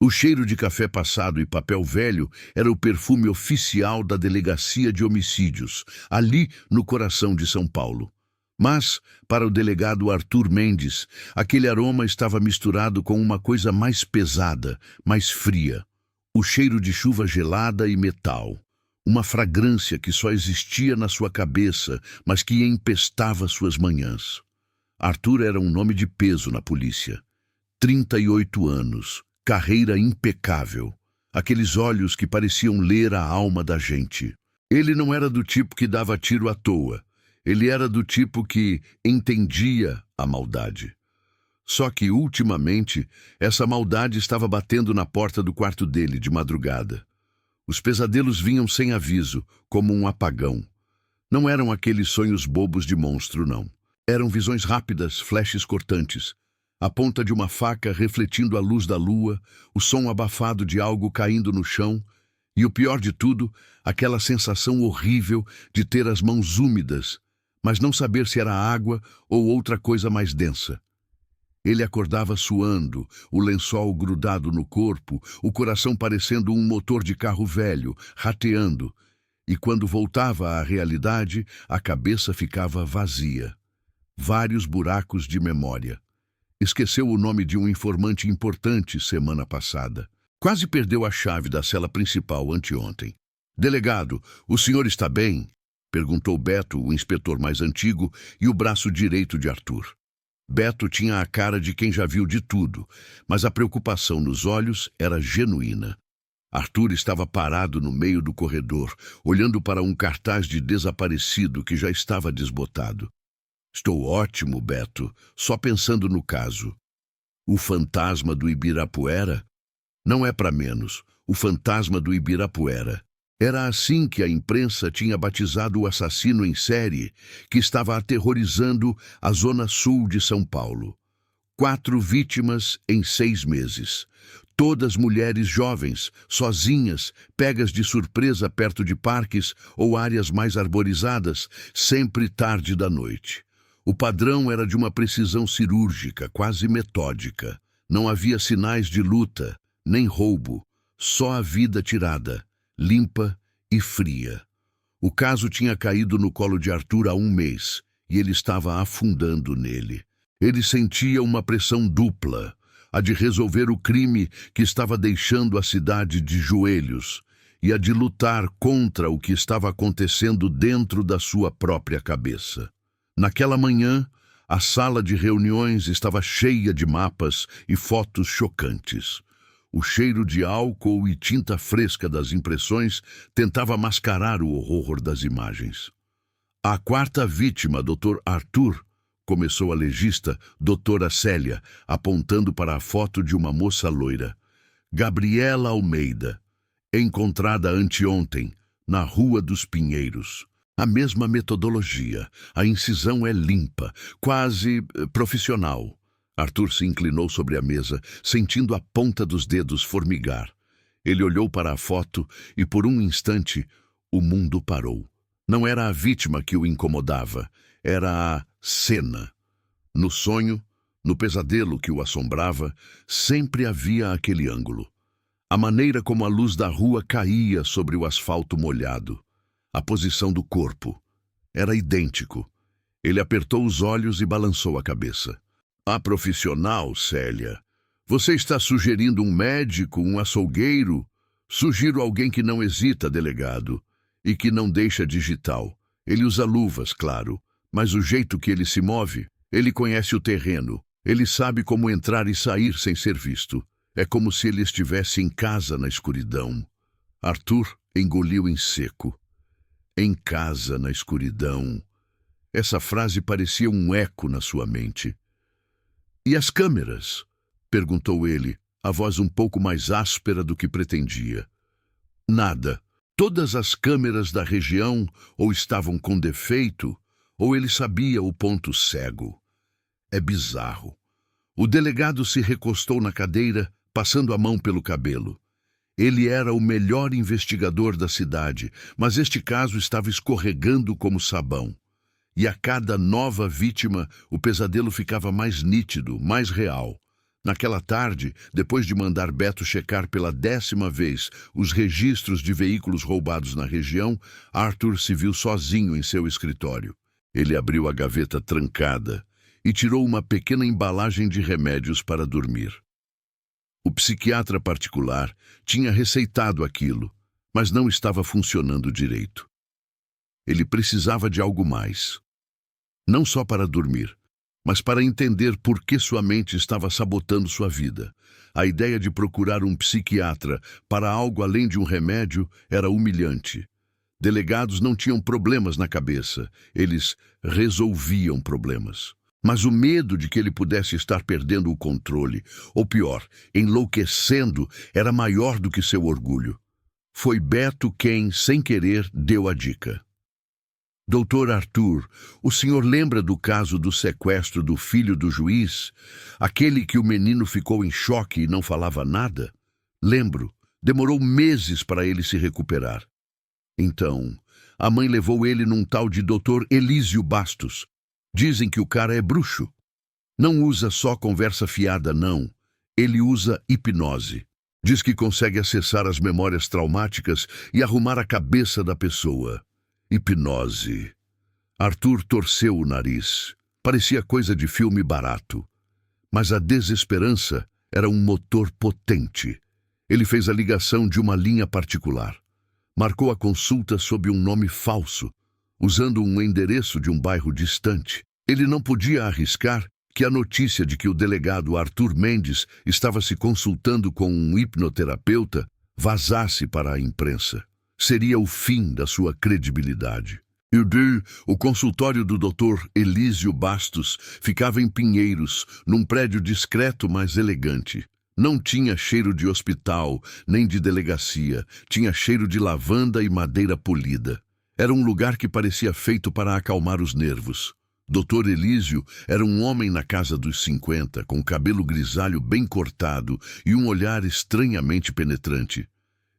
O cheiro de café passado e papel velho era o perfume oficial da Delegacia de Homicídios, ali no coração de São Paulo. Mas, para o delegado Arthur Mendes, aquele aroma estava misturado com uma coisa mais pesada, mais fria. O cheiro de chuva gelada e metal. Uma fragrância que só existia na sua cabeça, mas que empestava suas manhãs. Arthur era um nome de peso na polícia. 38 anos, carreira impecável. Aqueles olhos que pareciam ler a alma da gente. Ele não era do tipo que dava tiro à toa. Ele era do tipo que entendia a maldade. Só que, ultimamente, essa maldade estava batendo na porta do quarto dele de madrugada. Os pesadelos vinham sem aviso, como um apagão. Não eram aqueles sonhos bobos de monstro, não. Eram visões rápidas, flashes cortantes. A ponta de uma faca refletindo a luz da lua, o som abafado de algo caindo no chão, e o pior de tudo, aquela sensação horrível de ter as mãos úmidas, mas não saber se era água ou outra coisa mais densa. Ele acordava suando, o lençol grudado no corpo, o coração parecendo um motor de carro velho, rateando, e quando voltava à realidade, a cabeça ficava vazia. Vários buracos de memória. Esqueceu o nome de um informante importante semana passada. Quase perdeu a chave da cela principal anteontem. "Delegado, o senhor está bem?" perguntou Beto, o inspetor mais antigo e o braço direito de Arthur. Beto tinha a cara de quem já viu de tudo, mas a preocupação nos olhos era genuína. Arthur estava parado no meio do corredor, olhando para um cartaz de desaparecido que já estava desbotado. "Estou ótimo, Beto, só pensando no caso." "O fantasma do Ibirapuera?" "Não é para menos, o fantasma do Ibirapuera." Era assim que a imprensa tinha batizado o assassino em série que estava aterrorizando a zona sul de São Paulo. 4 vítimas em 6 meses. Todas mulheres jovens, sozinhas, pegas de surpresa perto de parques ou áreas mais arborizadas, sempre tarde da noite. O padrão era de uma precisão cirúrgica, quase metódica. Não havia sinais de luta, nem roubo, só a vida tirada, limpa e fria. O caso tinha caído no colo de Arthur há 1 mês, e ele estava afundando nele. Ele sentia uma pressão dupla, a de resolver o crime que estava deixando a cidade de joelhos, e a de lutar contra o que estava acontecendo dentro da sua própria cabeça. Naquela manhã, a sala de reuniões estava cheia de mapas e fotos chocantes. O cheiro de álcool e tinta fresca das impressões tentava mascarar o horror das imagens. "A 4ª vítima, Dr. Arthur", começou a legista, doutora Célia, apontando para a foto de uma moça loira. "Gabriela Almeida, encontrada anteontem, na Rua dos Pinheiros." A mesma metodologia, a incisão é limpa, quase profissional. Arthur se inclinou sobre a mesa, sentindo a ponta dos dedos formigar. Ele olhou para a foto e, por um instante, o mundo parou. Não era a vítima que o incomodava, era a cena. No sonho, no pesadelo que o assombrava, sempre havia aquele ângulo. A maneira como a luz da rua caía sobre o asfalto molhado. A posição do corpo. Era idêntico. Ele apertou os olhos e balançou a cabeça. "A profissional, Célia. Você está sugerindo um médico, um açougueiro? Sugiro alguém que não hesita, delegado, e que não deixa digital. Ele usa luvas, claro, mas o jeito que ele se move, ele conhece o terreno, ele sabe como entrar e sair sem ser visto. É como se ele estivesse em casa na escuridão." Arthur engoliu em seco. "Em casa na escuridão." Essa frase parecia um eco na sua mente. "E as câmeras?" perguntou ele, a voz um pouco mais áspera do que pretendia. "Nada. Todas as câmeras da região ou estavam com defeito, ou ele sabia o ponto cego. É bizarro." O delegado se recostou na cadeira, passando a mão pelo cabelo. Ele era o melhor investigador da cidade, mas este caso estava escorregando como sabão. E a cada nova vítima, o pesadelo ficava mais nítido, mais real. Naquela tarde, depois de mandar Beto checar pela 10ª vez os registros de veículos roubados na região, Arthur se viu sozinho em seu escritório. Ele abriu a gaveta trancada e tirou uma pequena embalagem de remédios para dormir. O psiquiatra particular tinha receitado aquilo, mas não estava funcionando direito. Ele precisava de algo mais. Não só para dormir, mas para entender por que sua mente estava sabotando sua vida. A ideia de procurar um psiquiatra para algo além de um remédio era humilhante. Delegados não tinham problemas na cabeça, eles resolviam problemas. Mas o medo de que ele pudesse estar perdendo o controle, ou pior, enlouquecendo, era maior do que seu orgulho. Foi Beto quem, sem querer, deu a dica. Doutor Arthur, o senhor lembra do caso do sequestro do filho do juiz? Aquele que o menino ficou em choque e não falava nada? Lembro. Demorou meses para ele se recuperar. Então, a mãe levou ele num tal de Dr. Elísio Bastos. Dizem que o cara é bruxo. Não usa só conversa fiada, não. Ele usa hipnose. Diz que consegue acessar as memórias traumáticas e arrumar a cabeça da pessoa. Hipnose. Arthur torceu o nariz. Parecia coisa de filme barato. Mas a desesperança era um motor potente. Ele fez a ligação de uma linha particular. Marcou a consulta sob um nome falso, usando um endereço de um bairro distante. Ele não podia arriscar que a notícia de que o delegado Arthur Mendes estava se consultando com um hipnoterapeuta vazasse para a imprensa. Seria o fim da sua credibilidade. O consultório do Dr. Elísio Bastos ficava em Pinheiros, num prédio discreto, mas elegante. Não tinha cheiro de hospital, nem de delegacia. Tinha cheiro de lavanda e madeira polida. Era um lugar que parecia feito para acalmar os nervos. Dr. Elísio era um homem na casa dos 50, com cabelo grisalho bem cortado e um olhar estranhamente penetrante.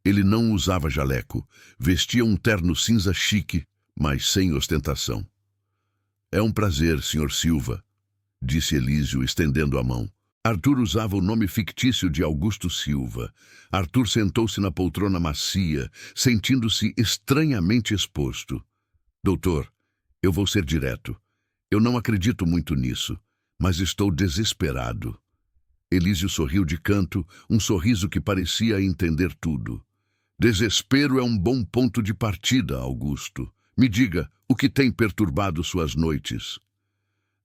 Ele não usava jaleco, vestia um terno cinza chique, mas sem ostentação. É um prazer, Sr. Silva, disse Elísio, estendendo a mão. Arthur usava o nome fictício de Augusto Silva. Arthur sentou-se na poltrona macia, sentindo-se estranhamente exposto. Doutor, eu vou ser direto. Eu não acredito muito nisso, mas estou desesperado. Elísio sorriu de canto, um sorriso que parecia entender tudo. Desespero é um bom ponto de partida, Augusto. Me diga, o que tem perturbado suas noites?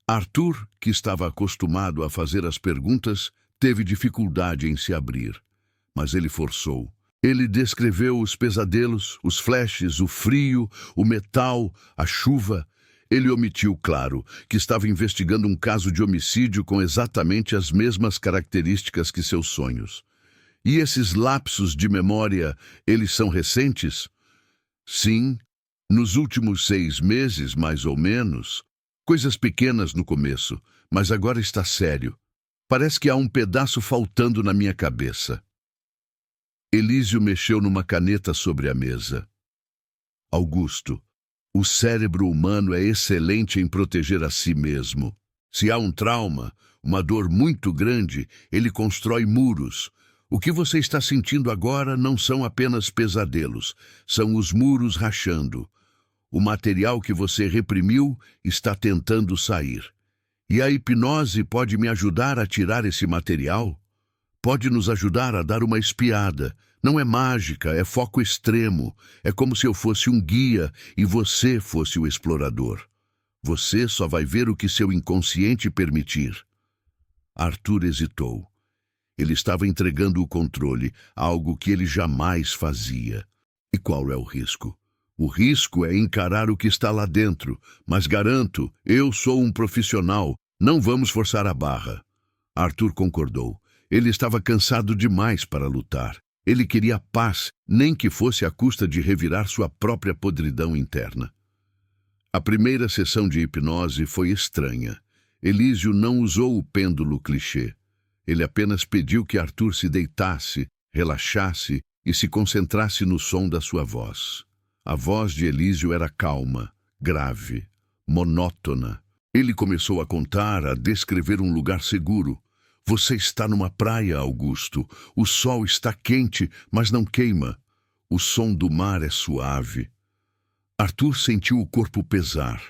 Arthur, que estava acostumado a fazer as perguntas, teve dificuldade em se abrir. Mas ele forçou. Ele descreveu os pesadelos, os flashes, o frio, o metal, a chuva. Ele omitiu, claro, que estava investigando um caso de homicídio com exatamente as mesmas características que seus sonhos. E esses lapsos de memória, eles são recentes? Sim, nos últimos 6 meses, mais ou menos. Coisas pequenas no começo, mas agora está sério. Parece que há um pedaço faltando na minha cabeça. Elísio mexeu numa caneta sobre a mesa. Augusto, o cérebro humano é excelente em proteger a si mesmo. Se há um trauma, uma dor muito grande, ele constrói muros. O que você está sentindo agora não são apenas pesadelos, são os muros rachando. O material que você reprimiu está tentando sair. E a hipnose pode me ajudar a tirar esse material? Pode nos ajudar a dar uma espiada. Não é mágica, é foco extremo. É como se eu fosse um guia e você fosse o explorador. Você só vai ver o que seu inconsciente permitir. Arthur hesitou. Ele estava entregando o controle, algo que ele jamais fazia. E qual é o risco? O risco é encarar o que está lá dentro, mas garanto, eu sou um profissional, não vamos forçar a barra. Arthur concordou. Ele estava cansado demais para lutar. Ele queria paz, nem que fosse à custa de revirar sua própria podridão interna. A primeira sessão de hipnose foi estranha. Elísio não usou o pêndulo clichê. Ele apenas pediu que Arthur se deitasse, relaxasse e se concentrasse no som da sua voz. A voz de Elísio era calma, grave, monótona. Ele começou a contar, a descrever um lugar seguro, Você está numa praia, Augusto. O sol está quente, mas não queima. O som do mar é suave. Arthur sentiu o corpo pesar.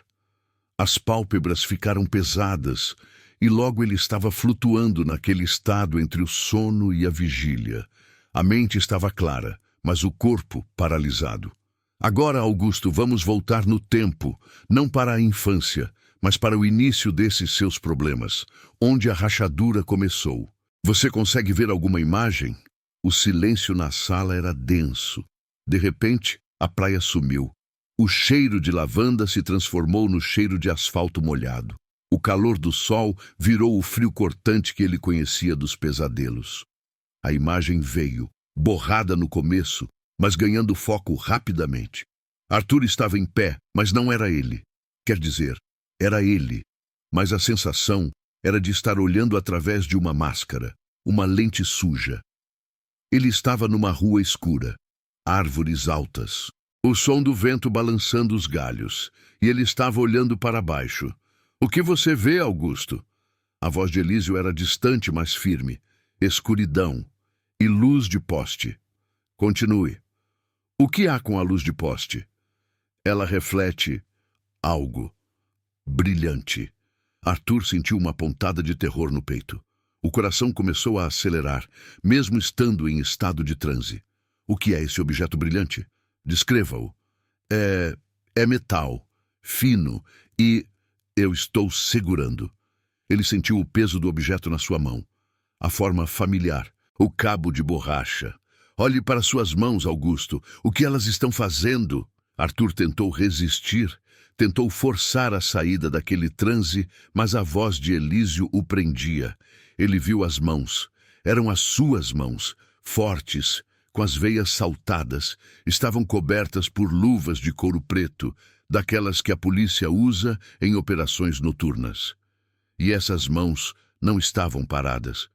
As pálpebras ficaram pesadas e logo ele estava flutuando naquele estado entre o sono e a vigília. A mente estava clara, mas o corpo paralisado. Agora, Augusto, vamos voltar no tempo, não para a infância, mas para o início desses seus problemas, onde a rachadura começou. Você consegue ver alguma imagem? O silêncio na sala era denso. De repente, a praia sumiu. O cheiro de lavanda se transformou no cheiro de asfalto molhado. O calor do sol virou o frio cortante que ele conhecia dos pesadelos. A imagem veio, borrada no começo, mas ganhando foco rapidamente. Arthur estava em pé, mas não era ele. Quer dizer, era ele, mas a sensação era de estar olhando através de uma máscara, uma lente suja. Ele estava numa rua escura, árvores altas, o som do vento balançando os galhos, e ele estava olhando para baixo. O que você vê, Augusto? A voz de Elísio era distante, mas firme. Escuridão e luz de poste. Continue. O que há com a luz de poste? Ela reflete algo brilhante. Arthur sentiu uma pontada de terror no peito. O coração começou a acelerar, mesmo estando em estado de transe. O que é esse objeto brilhante? Descreva-o. É metal, fino e... Eu estou segurando. Ele sentiu o peso do objeto na sua mão. A forma familiar, o cabo de borracha. Olhe para suas mãos, Augusto. O que elas estão fazendo? Arthur tentou resistir, tentou forçar a saída daquele transe, mas a voz de Elísio o prendia. Ele viu as mãos. Eram as suas mãos, fortes, com as veias saltadas. Estavam cobertas por luvas de couro preto, daquelas que a polícia usa em operações noturnas. E essas mãos não estavam paradas.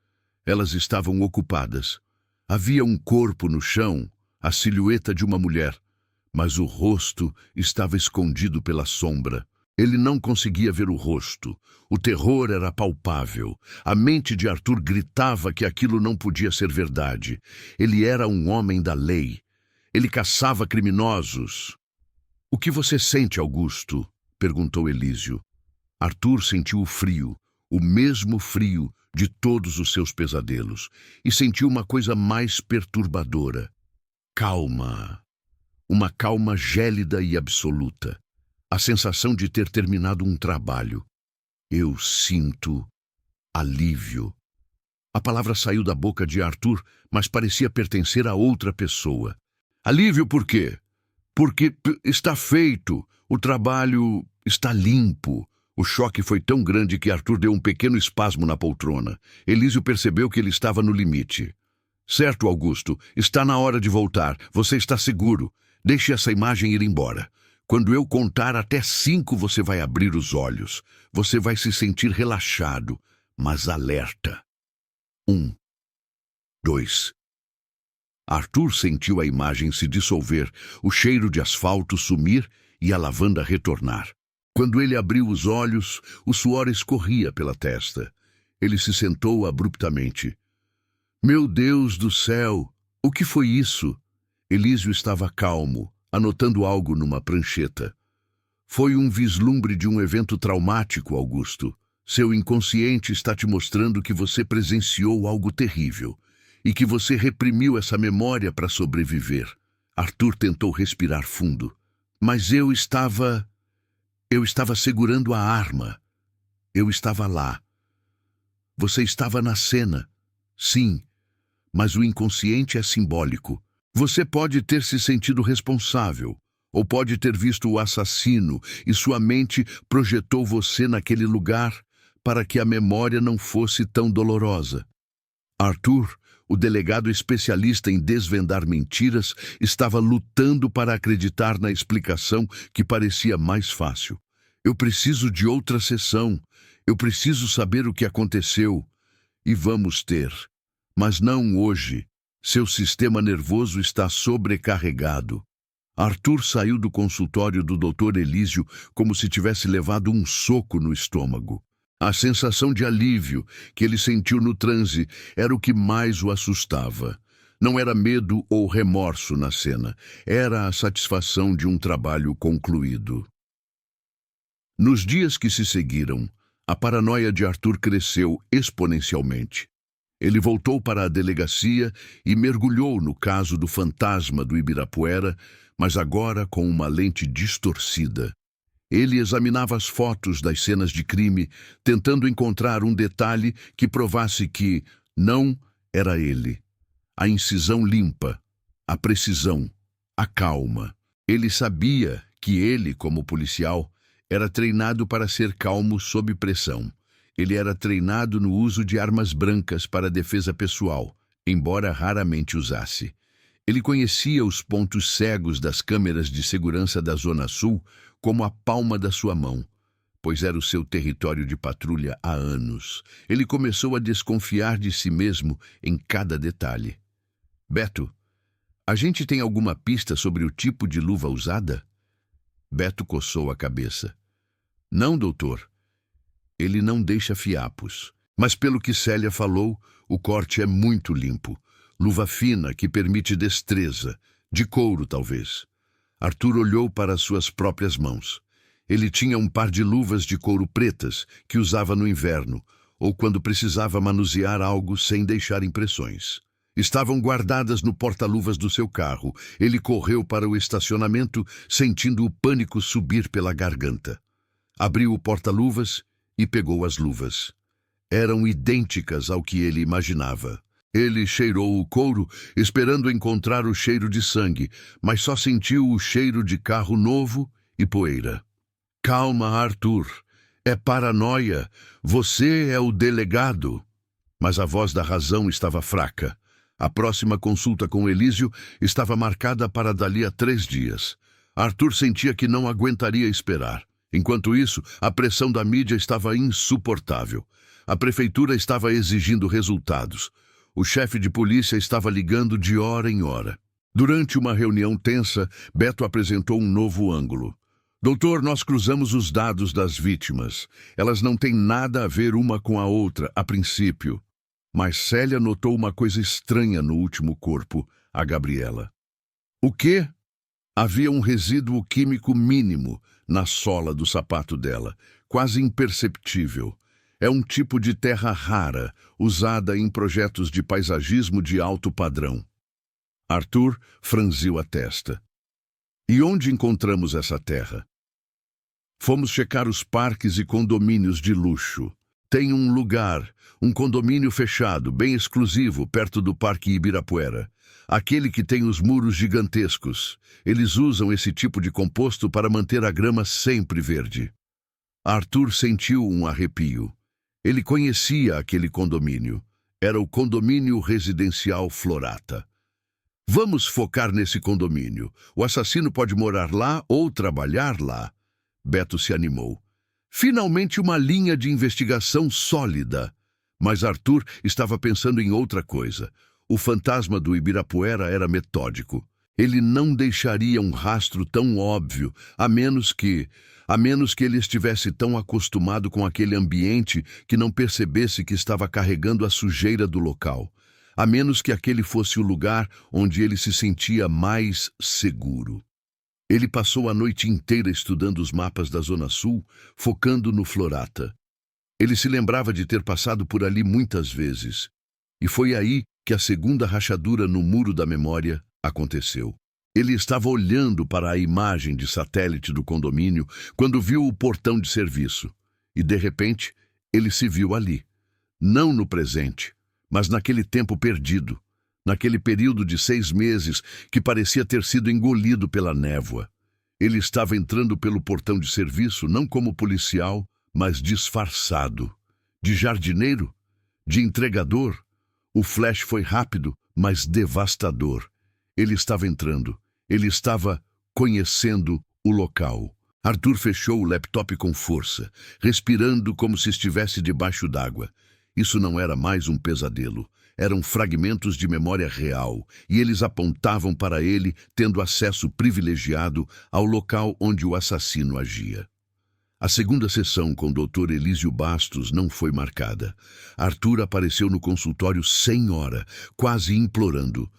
Elas estavam ocupadas. Havia um corpo no chão, a silhueta de uma mulher, mas o rosto estava escondido pela sombra. Ele não conseguia ver o rosto. O terror era palpável. A mente de Arthur gritava que aquilo não podia ser verdade. Ele era um homem da lei. Ele caçava criminosos. O que você sente, Augusto? Perguntou Elísio. Arthur sentiu o frio, o mesmo frio de todos os seus pesadelos, e sentiu uma coisa mais perturbadora. Calma. Uma calma gélida e absoluta. A sensação de ter terminado um trabalho. Eu sinto alívio. A palavra saiu da boca de Arthur, mas parecia pertencer a outra pessoa. Alívio por quê? Porque está feito, o trabalho está limpo. O choque foi tão grande que Arthur deu um pequeno espasmo na poltrona. Elísio percebeu que ele estava no limite. Certo, Augusto, está na hora de voltar. Você está seguro. Deixe essa imagem ir embora. Quando eu contar até 5, você vai abrir os olhos. Você vai se sentir relaxado, mas alerta. 1, 2... Arthur sentiu a imagem se dissolver, o cheiro de asfalto sumir e a lavanda retornar. Quando ele abriu os olhos, o suor escorria pela testa. Ele se sentou abruptamente. Meu Deus do céu! O que foi isso? Elísio estava calmo, anotando algo numa prancheta. Foi um vislumbre de um evento traumático, Augusto. Seu inconsciente está te mostrando que você presenciou algo terrível e que você reprimiu essa memória para sobreviver. Arthur tentou respirar fundo. Mas eu estava segurando a arma. Eu estava lá. Você estava na cena. Sim, mas o inconsciente é simbólico. Você pode ter se sentido responsável, ou pode ter visto o assassino e sua mente projetou você naquele lugar para que a memória não fosse tão dolorosa. Arthur, o delegado especialista em desvendar mentiras, estava lutando para acreditar na explicação que parecia mais fácil. Eu preciso de outra sessão. Eu preciso saber o que aconteceu. E vamos ter. Mas não hoje. Seu sistema nervoso está sobrecarregado. Arthur saiu do consultório do Dr. Elísio como se tivesse levado um soco no estômago. A sensação de alívio que ele sentiu no transe era o que mais o assustava. Não era medo ou remorso na cena, era a satisfação de um trabalho concluído. Nos dias que se seguiram, a paranoia de Arthur cresceu exponencialmente. Ele voltou para a delegacia e mergulhou no caso do fantasma do Ibirapuera, mas agora com uma lente distorcida. Ele examinava as fotos das cenas de crime, tentando encontrar um detalhe que provasse que não era ele. A incisão limpa, a precisão, a calma. Ele sabia que ele, como policial, era treinado para ser calmo sob pressão. Ele era treinado no uso de armas brancas para defesa pessoal, embora raramente usasse. Ele conhecia os pontos cegos das câmeras de segurança da Zona Sul como a palma da sua mão, pois era o seu território de patrulha há anos. Ele começou a desconfiar de si mesmo em cada detalhe. Beto, a gente tem alguma pista sobre o tipo de luva usada? Beto coçou a cabeça. Não, doutor. Ele não deixa fiapos. Mas pelo que Célia falou, o corte é muito limpo. Luva fina que permite destreza. De couro, talvez. Arthur olhou para as suas próprias mãos. Ele tinha um par de luvas de couro pretas que usava no inverno, ou quando precisava manusear algo sem deixar impressões. Estavam guardadas no porta-luvas do seu carro. Ele correu para o estacionamento, sentindo o pânico subir pela garganta. Abriu o porta-luvas e pegou as luvas. Eram idênticas ao que ele imaginava. Ele cheirou o couro, esperando encontrar o cheiro de sangue, mas só sentiu o cheiro de carro novo e poeira. Calma, Arthur. É paranoia. Você é o delegado. Mas a voz da razão estava fraca. A próxima consulta com Elísio estava marcada para dali a 3 dias. Arthur sentia que não aguentaria esperar. Enquanto isso, a pressão da mídia estava insuportável. A prefeitura estava exigindo resultados. O chefe de polícia estava ligando de hora em hora. Durante uma reunião tensa, Beto apresentou um novo ângulo. Doutor, nós cruzamos os dados das vítimas. Elas não têm nada a ver uma com a outra, a princípio. Mas Célia notou uma coisa estranha no último corpo, a Gabriela. O quê? Havia um resíduo químico mínimo na sola do sapato dela, quase imperceptível. É um tipo de terra rara, usada em projetos de paisagismo de alto padrão. Arthur franziu a testa. E onde encontramos essa terra? Fomos checar os parques e condomínios de luxo. Tem um lugar, um condomínio fechado, bem exclusivo, perto do Parque Ibirapuera. Aquele que tem os muros gigantescos. Eles usam esse tipo de composto para manter a grama sempre verde. Arthur sentiu um arrepio. Ele conhecia aquele condomínio. Era o condomínio residencial Florata. Vamos focar nesse condomínio. O assassino pode morar lá ou trabalhar lá. Beto se animou. Finalmente uma linha de investigação sólida. Mas Arthur estava pensando em outra coisa. O fantasma do Ibirapuera era metódico. Ele não deixaria um rastro tão óbvio, a menos que ele estivesse tão acostumado com aquele ambiente que não percebesse que estava carregando a sujeira do local. A menos que aquele fosse o lugar onde ele se sentia mais seguro. Ele passou a noite inteira estudando os mapas da Zona Sul, focando no Florata. Ele se lembrava de ter passado por ali muitas vezes. E foi aí que a segunda rachadura no muro da memória aconteceu. Ele estava olhando para a imagem de satélite do condomínio quando viu o portão de serviço. E, de repente, ele se viu ali. Não no presente, mas naquele tempo perdido. Naquele período de 6 meses que parecia ter sido engolido pela névoa. Ele estava entrando pelo portão de serviço não como policial, mas disfarçado. De jardineiro? De entregador? O flash foi rápido, mas devastador. Ele estava entrando. Ele estava conhecendo o local. Arthur fechou o laptop com força, respirando como se estivesse debaixo d'água. Isso não era mais um pesadelo. Eram fragmentos de memória real, e eles apontavam para ele, tendo acesso privilegiado ao local onde o assassino agia. A segunda sessão com o Dr. Elísio Bastos não foi marcada. Arthur apareceu no consultório sem hora, quase implorando.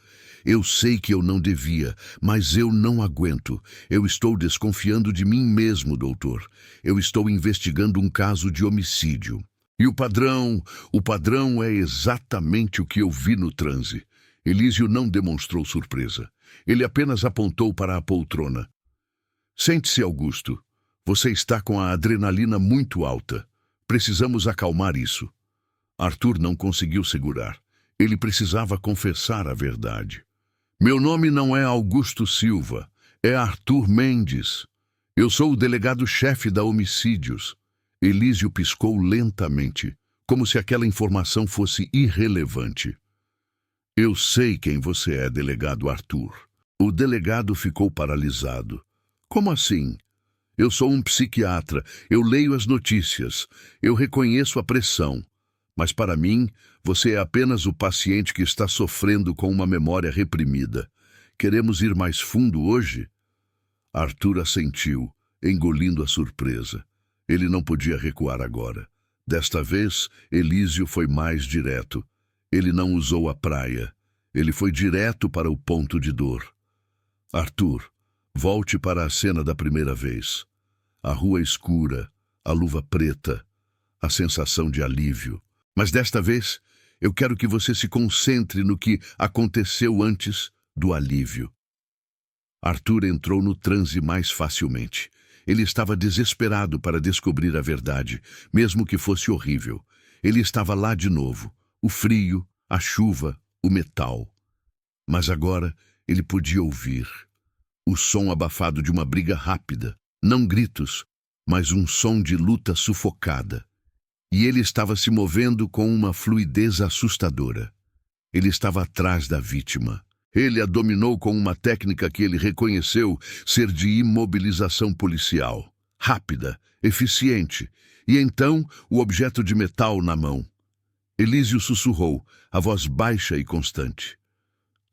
Eu sei que eu não devia, mas eu não aguento. Eu estou desconfiando de mim mesmo, doutor. Eu estou investigando um caso de homicídio. E o padrão é exatamente o que eu vi no transe. Elísio não demonstrou surpresa. Ele apenas apontou para a poltrona. Sente-se, Augusto. Você está com a adrenalina muito alta. Precisamos acalmar isso. Arthur não conseguiu segurar. Ele precisava confessar a verdade. Meu nome não é Augusto Silva, é Arthur Mendes. Eu sou o delegado-chefe da Homicídios. Elísio piscou lentamente, como se aquela informação fosse irrelevante. Eu sei quem você é, delegado Arthur. O delegado ficou paralisado. Como assim? Eu sou um psiquiatra, eu leio as notícias, eu reconheço a pressão. Mas para mim, você é apenas o paciente que está sofrendo com uma memória reprimida. Queremos ir mais fundo hoje? Arthur assentiu, engolindo a surpresa. Ele não podia recuar agora. Desta vez, Elísio foi mais direto. Ele não usou a praia. Ele foi direto para o ponto de dor. Arthur, volte para a cena da primeira vez. A rua escura, a luva preta, a sensação de alívio. Mas desta vez, eu quero que você se concentre no que aconteceu antes do alívio. Arthur entrou no transe mais facilmente. Ele estava desesperado para descobrir a verdade, mesmo que fosse horrível. Ele estava lá de novo, o frio, a chuva, o metal. Mas agora ele podia ouvir o som abafado de uma briga rápida, não gritos, mas um som de luta sufocada. E ele estava se movendo com uma fluidez assustadora. Ele estava atrás da vítima. Ele a dominou com uma técnica que ele reconheceu ser de imobilização policial. Rápida, eficiente. E então, o objeto de metal na mão. Elísio sussurrou, a voz baixa e constante.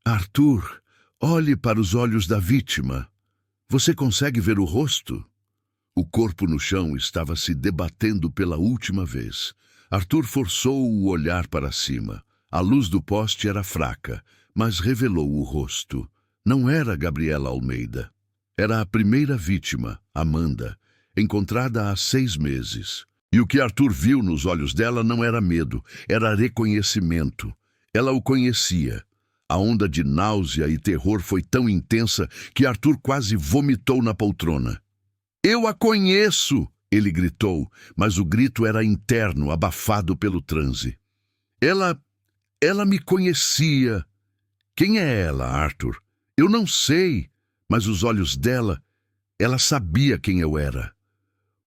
Arthur, olhe para os olhos da vítima. Você consegue ver o rosto? O corpo no chão estava se debatendo pela última vez. Arthur forçou o olhar para cima. A luz do poste era fraca, mas revelou o rosto. Não era Gabriela Almeida. Era a primeira vítima, Amanda, encontrada há 6 meses. E o que Arthur viu nos olhos dela não era medo, era reconhecimento. Ela o conhecia. A onda de náusea e terror foi tão intensa que Arthur quase vomitou na poltrona. Eu a conheço! Ele gritou, mas o grito era interno, abafado pelo transe. Ela me conhecia. Quem é ela, Arthur? Eu não sei, mas os olhos dela, ela sabia quem eu era.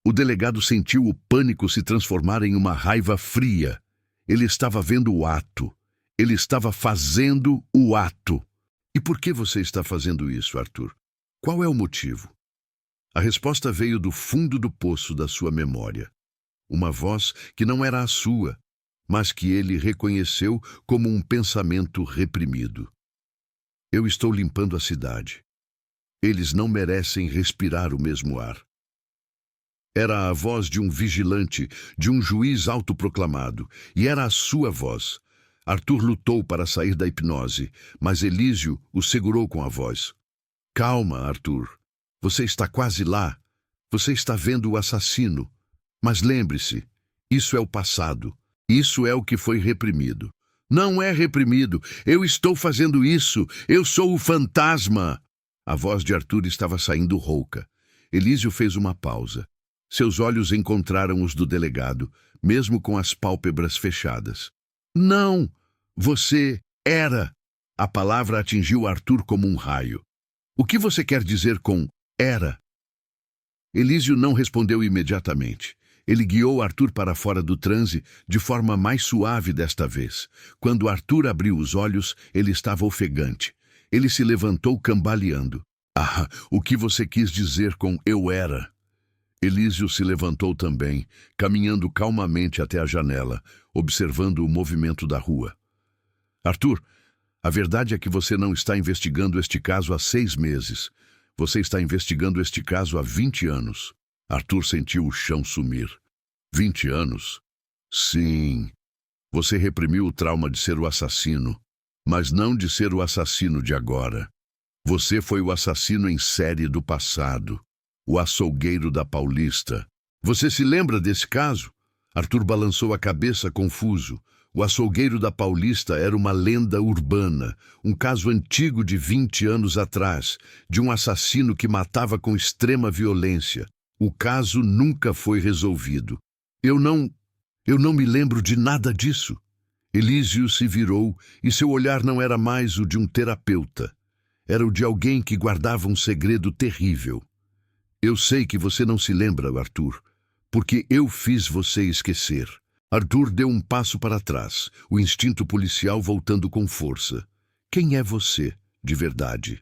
O delegado sentiu o pânico se transformar em uma raiva fria. Ele estava vendo o ato. Ele estava fazendo o ato. E por que você está fazendo isso, Arthur? Qual é o motivo? A resposta veio do fundo do poço da sua memória. Uma voz que não era a sua, mas que ele reconheceu como um pensamento reprimido. Eu estou limpando a cidade. Eles não merecem respirar o mesmo ar. Era a voz de um vigilante, de um juiz autoproclamado, e era a sua voz. Arthur lutou para sair da hipnose, mas Elísio o segurou com a voz. Calma, Arthur. Você está quase lá. Você está vendo o assassino. Mas lembre-se, isso é o passado. Isso é o que foi reprimido. Não é reprimido. Eu estou fazendo isso. Eu sou o fantasma. A voz de Arthur estava saindo rouca. Elísio fez uma pausa. Seus olhos encontraram os do delegado, mesmo com as pálpebras fechadas. Não! Você era! A palavra atingiu Arthur como um raio. O que você quer dizer com era? Elísio não respondeu imediatamente. Ele guiou Arthur para fora do transe de forma mais suave desta vez. Quando Arthur abriu os olhos, ele estava ofegante. Ele se levantou cambaleando. Ah, o que você quis dizer com eu era? Elísio se levantou também, caminhando calmamente até a janela, observando o movimento da rua. Arthur, a verdade é que você não está investigando este caso há 6 meses. Você está investigando este caso há 20 anos. Arthur sentiu o chão sumir. 20 anos? Sim. Você reprimiu o trauma de ser o assassino, mas não de ser o assassino de agora. Você foi o assassino em série do passado, o açougueiro da Paulista. Você se lembra desse caso? Arthur balançou a cabeça confuso. O açougueiro da Paulista era uma lenda urbana, um caso antigo de 20 anos atrás, de um assassino que matava com extrema violência. O caso nunca foi resolvido. Eu não me lembro de nada disso. Elísio se virou e seu olhar não era mais o de um terapeuta. Era o de alguém que guardava um segredo terrível. Eu sei que você não se lembra, Arthur, porque eu fiz você esquecer. Arthur deu um passo para trás, o instinto policial voltando com força. Quem é você, de verdade?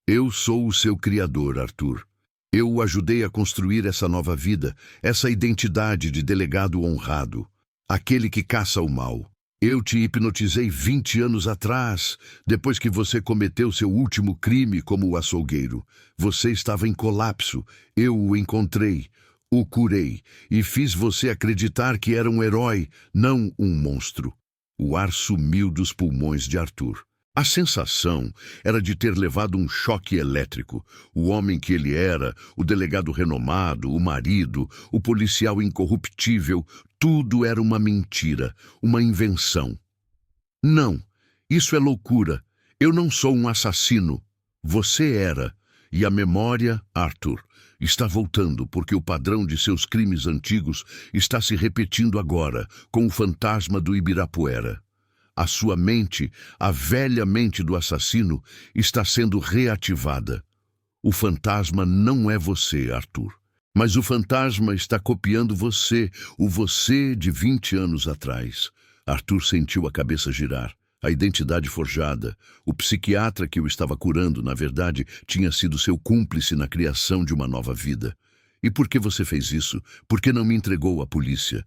Eu sou o seu criador, Arthur. Eu o ajudei a construir essa nova vida, essa identidade de delegado honrado, aquele que caça o mal. Eu te hipnotizei 20 anos atrás, depois que você cometeu seu último crime como o açougueiro. Você estava em colapso. Eu o encontrei, o curei e fiz você acreditar que era um herói, não um monstro. O ar sumiu dos pulmões de Arthur. A sensação era de ter levado um choque elétrico. O homem que ele era, o delegado renomado, o marido, o policial incorruptível, tudo era uma mentira, uma invenção. Não, isso é loucura. Eu não sou um assassino. Você era. E a memória, Arthur, está voltando porque o padrão de seus crimes antigos está se repetindo agora, com o fantasma do Ibirapuera. A sua mente, a velha mente do assassino, está sendo reativada. O fantasma não é você, Arthur. Mas o fantasma está copiando você, o você de 20 anos atrás. Arthur sentiu a cabeça girar. A identidade forjada. O psiquiatra que o estava curando, na verdade, tinha sido seu cúmplice na criação de uma nova vida. E por que você fez isso? Por que não me entregou à polícia?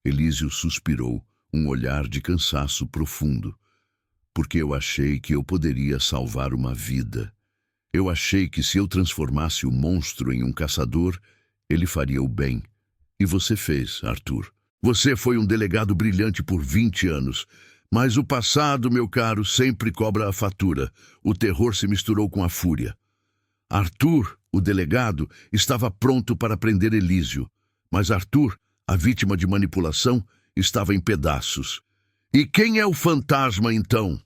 Elísio suspirou, um olhar de cansaço profundo. Porque eu achei que eu poderia salvar uma vida. Eu achei que se eu transformasse o monstro em um caçador, ele faria o bem. E você fez, Arthur. Você foi um delegado brilhante por 20 anos. Mas o passado, meu caro, sempre cobra a fatura. O terror se misturou com a fúria. Arthur, o delegado, estava pronto para prender Elísio. Mas Arthur, a vítima de manipulação, estava em pedaços. E quem é o fantasma, então?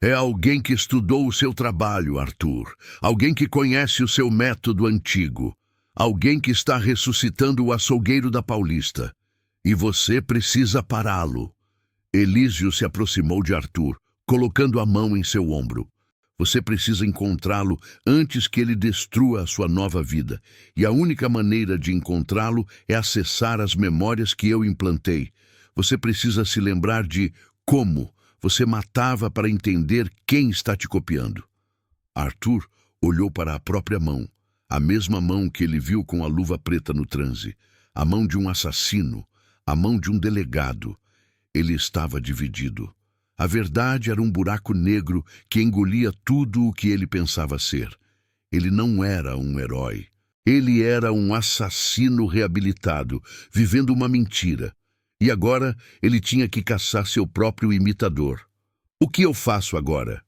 É alguém que estudou o seu trabalho, Arthur. Alguém que conhece o seu método antigo. Alguém que está ressuscitando o açougueiro da Paulista. E você precisa pará-lo. Elísio se aproximou de Arthur, colocando a mão em seu ombro. Você precisa encontrá-lo antes que ele destrua a sua nova vida. E a única maneira de encontrá-lo é acessar as memórias que eu implantei. Você precisa se lembrar de como você matava para entender quem está te copiando. Arthur olhou para a própria mão, a mesma mão que ele viu com a luva preta no transe, a mão de um assassino, a mão de um delegado. Ele estava dividido. A verdade era um buraco negro que engolia tudo o que ele pensava ser. Ele não era um herói. Ele era um assassino reabilitado, vivendo uma mentira. E agora ele tinha que caçar seu próprio imitador. O que eu faço agora?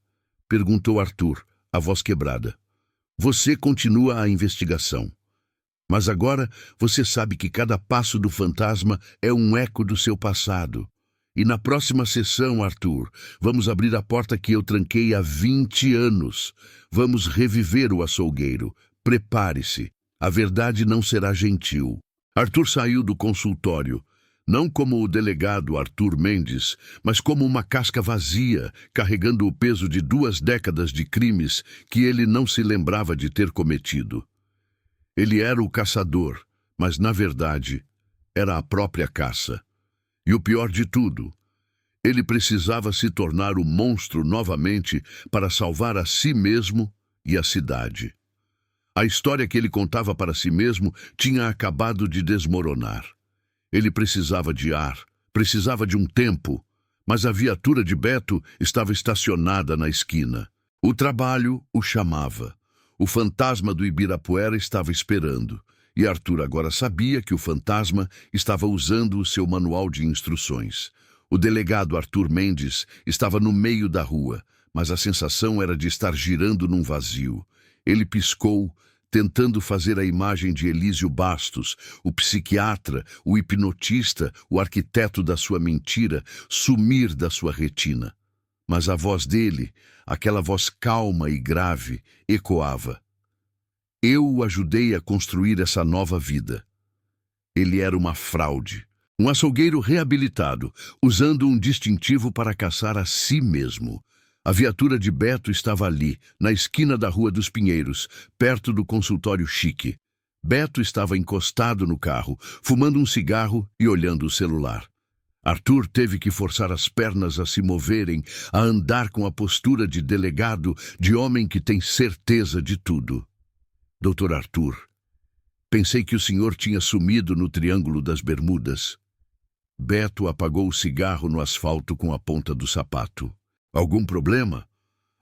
Perguntou Arthur, a voz quebrada. Você continua a investigação. Mas agora você sabe que cada passo do fantasma é um eco do seu passado. E na próxima sessão, Arthur, vamos abrir a porta que eu tranquei há 20 anos. Vamos reviver o açougueiro. Prepare-se. A verdade não será gentil. Arthur saiu do consultório, não como o delegado Arthur Mendes, mas como uma casca vazia, carregando o peso de 2 décadas de crimes que ele não se lembrava de ter cometido. Ele era o caçador, mas, na verdade, era a própria caça. E o pior de tudo, ele precisava se tornar o monstro novamente para salvar a si mesmo e a cidade. A história que ele contava para si mesmo tinha acabado de desmoronar. Ele precisava de ar, precisava de um tempo, mas a viatura de Beto estava estacionada na esquina. O trabalho o chamava. O fantasma do Ibirapuera estava esperando. E Arthur agora sabia que o fantasma estava usando o seu manual de instruções. O delegado Arthur Mendes estava no meio da rua, mas a sensação era de estar girando num vazio. Ele piscou, tentando fazer a imagem de Elísio Bastos, o psiquiatra, o hipnotista, o arquiteto da sua mentira, sumir da sua retina. Mas a voz dele, aquela voz calma e grave, ecoava. Eu o ajudei a construir essa nova vida. Ele era uma fraude, um açougueiro reabilitado, usando um distintivo para caçar a si mesmo. A viatura de Beto estava ali, na esquina da Rua dos Pinheiros, perto do consultório chique. Beto estava encostado no carro, fumando um cigarro e olhando o celular. Arthur teve que forçar as pernas a se moverem, a andar com a postura de delegado, de homem que tem certeza de tudo. Doutor Arthur, pensei que o senhor tinha sumido no Triângulo das Bermudas. Beto apagou o cigarro no asfalto com a ponta do sapato. Algum problema?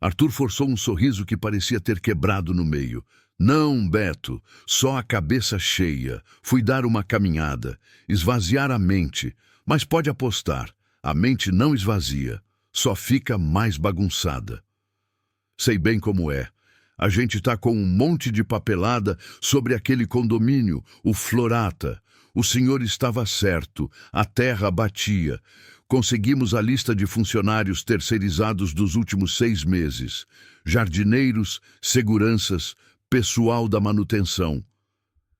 Arthur forçou um sorriso que parecia ter quebrado no meio. Não, Beto, só a cabeça cheia. Fui dar uma caminhada, esvaziar a mente. Mas pode apostar, a mente não esvazia, só fica mais bagunçada. Sei bem como é. A gente está com um monte de papelada sobre aquele condomínio, o Florata. O senhor estava certo, a terra batia. Conseguimos a lista de funcionários terceirizados dos últimos 6 meses. Jardineiros, seguranças, pessoal da manutenção.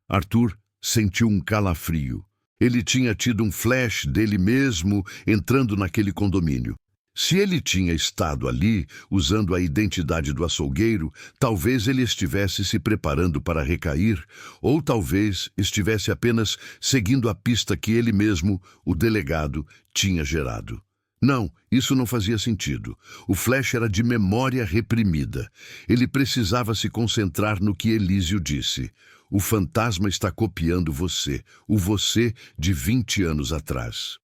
Arthur sentiu um calafrio. Ele tinha tido um flash dele mesmo entrando naquele condomínio. Se ele tinha estado ali, usando a identidade do açougueiro, talvez ele estivesse se preparando para recair, ou talvez estivesse apenas seguindo a pista que ele mesmo, o delegado, tinha gerado. Não, isso não fazia sentido. O flash era de memória reprimida. Ele precisava se concentrar no que Elísio disse. O fantasma está copiando você, o você de 20 anos atrás.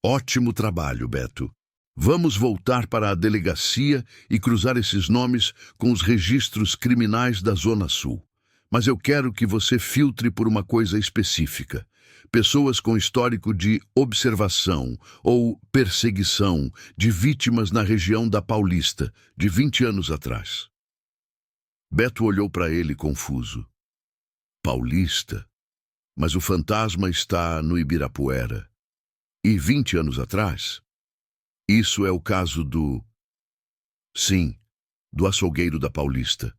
Ótimo trabalho, Beto. Vamos voltar para a delegacia e cruzar esses nomes com os registros criminais da Zona Sul. Mas eu quero que você filtre por uma coisa específica. Pessoas com histórico de observação ou perseguição de vítimas na região da Paulista, de 20 anos atrás. Beto olhou para ele confuso. Paulista? Mas o fantasma está no Ibirapuera. E 20 anos atrás? Isso é o caso do... Sim, do açougueiro da Paulista.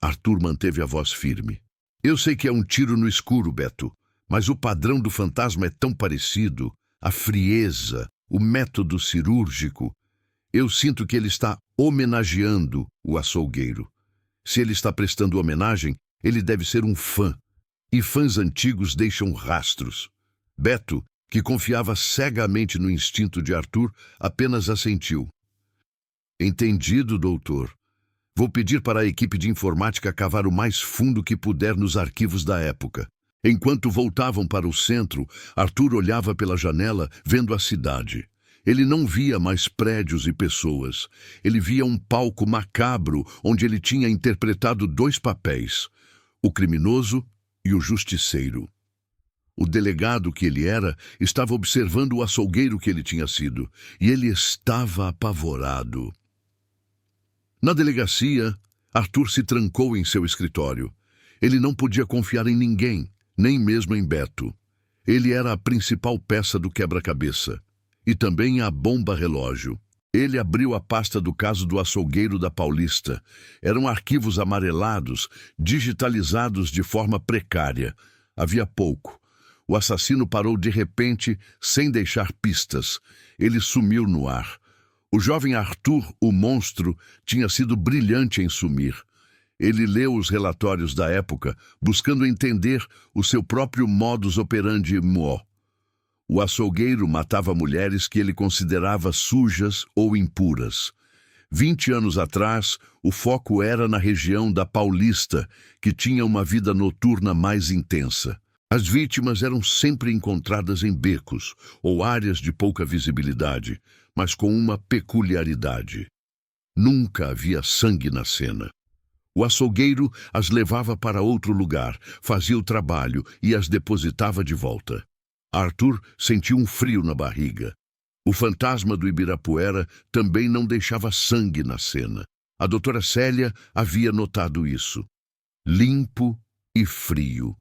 Arthur manteve a voz firme. Eu sei que é um tiro no escuro, Beto, mas o padrão do fantasma é tão parecido. A frieza, o método cirúrgico. Eu sinto que ele está homenageando o açougueiro. Se ele está prestando homenagem, ele deve ser um fã. E fãs antigos deixam rastros. Beto, que confiava cegamente no instinto de Arthur, apenas assentiu. Entendido, doutor. Vou pedir para a equipe de informática cavar o mais fundo que puder nos arquivos da época. Enquanto voltavam para o centro, Arthur olhava pela janela, vendo a cidade. Ele não via mais prédios e pessoas. Ele via um palco macabro onde ele tinha interpretado 2 papéis, o criminoso e o justiceiro. O delegado que ele era estava observando o açougueiro que ele tinha sido, e ele estava apavorado. Na delegacia, Arthur se trancou em seu escritório. Ele não podia confiar em ninguém, nem mesmo em Beto. Ele era a principal peça do quebra-cabeça, e também a bomba-relógio. Ele abriu a pasta do caso do açougueiro da Paulista. Eram arquivos amarelados, digitalizados de forma precária. Havia pouco. O assassino parou de repente, sem deixar pistas. Ele sumiu no ar. O jovem Arthur, o monstro, tinha sido brilhante em sumir. Ele leu os relatórios da época, buscando entender o seu próprio modus operandi mó. O açougueiro matava mulheres que ele considerava sujas ou impuras. 20 anos atrás, o foco era na região da Paulista, que tinha uma vida noturna mais intensa. As vítimas eram sempre encontradas em becos ou áreas de pouca visibilidade, mas com uma peculiaridade. Nunca havia sangue na cena. O açougueiro as levava para outro lugar, fazia o trabalho e as depositava de volta. Arthur sentiu um frio na barriga. O fantasma do Ibirapuera também não deixava sangue na cena. A doutora Célia havia notado isso. Limpo e frio.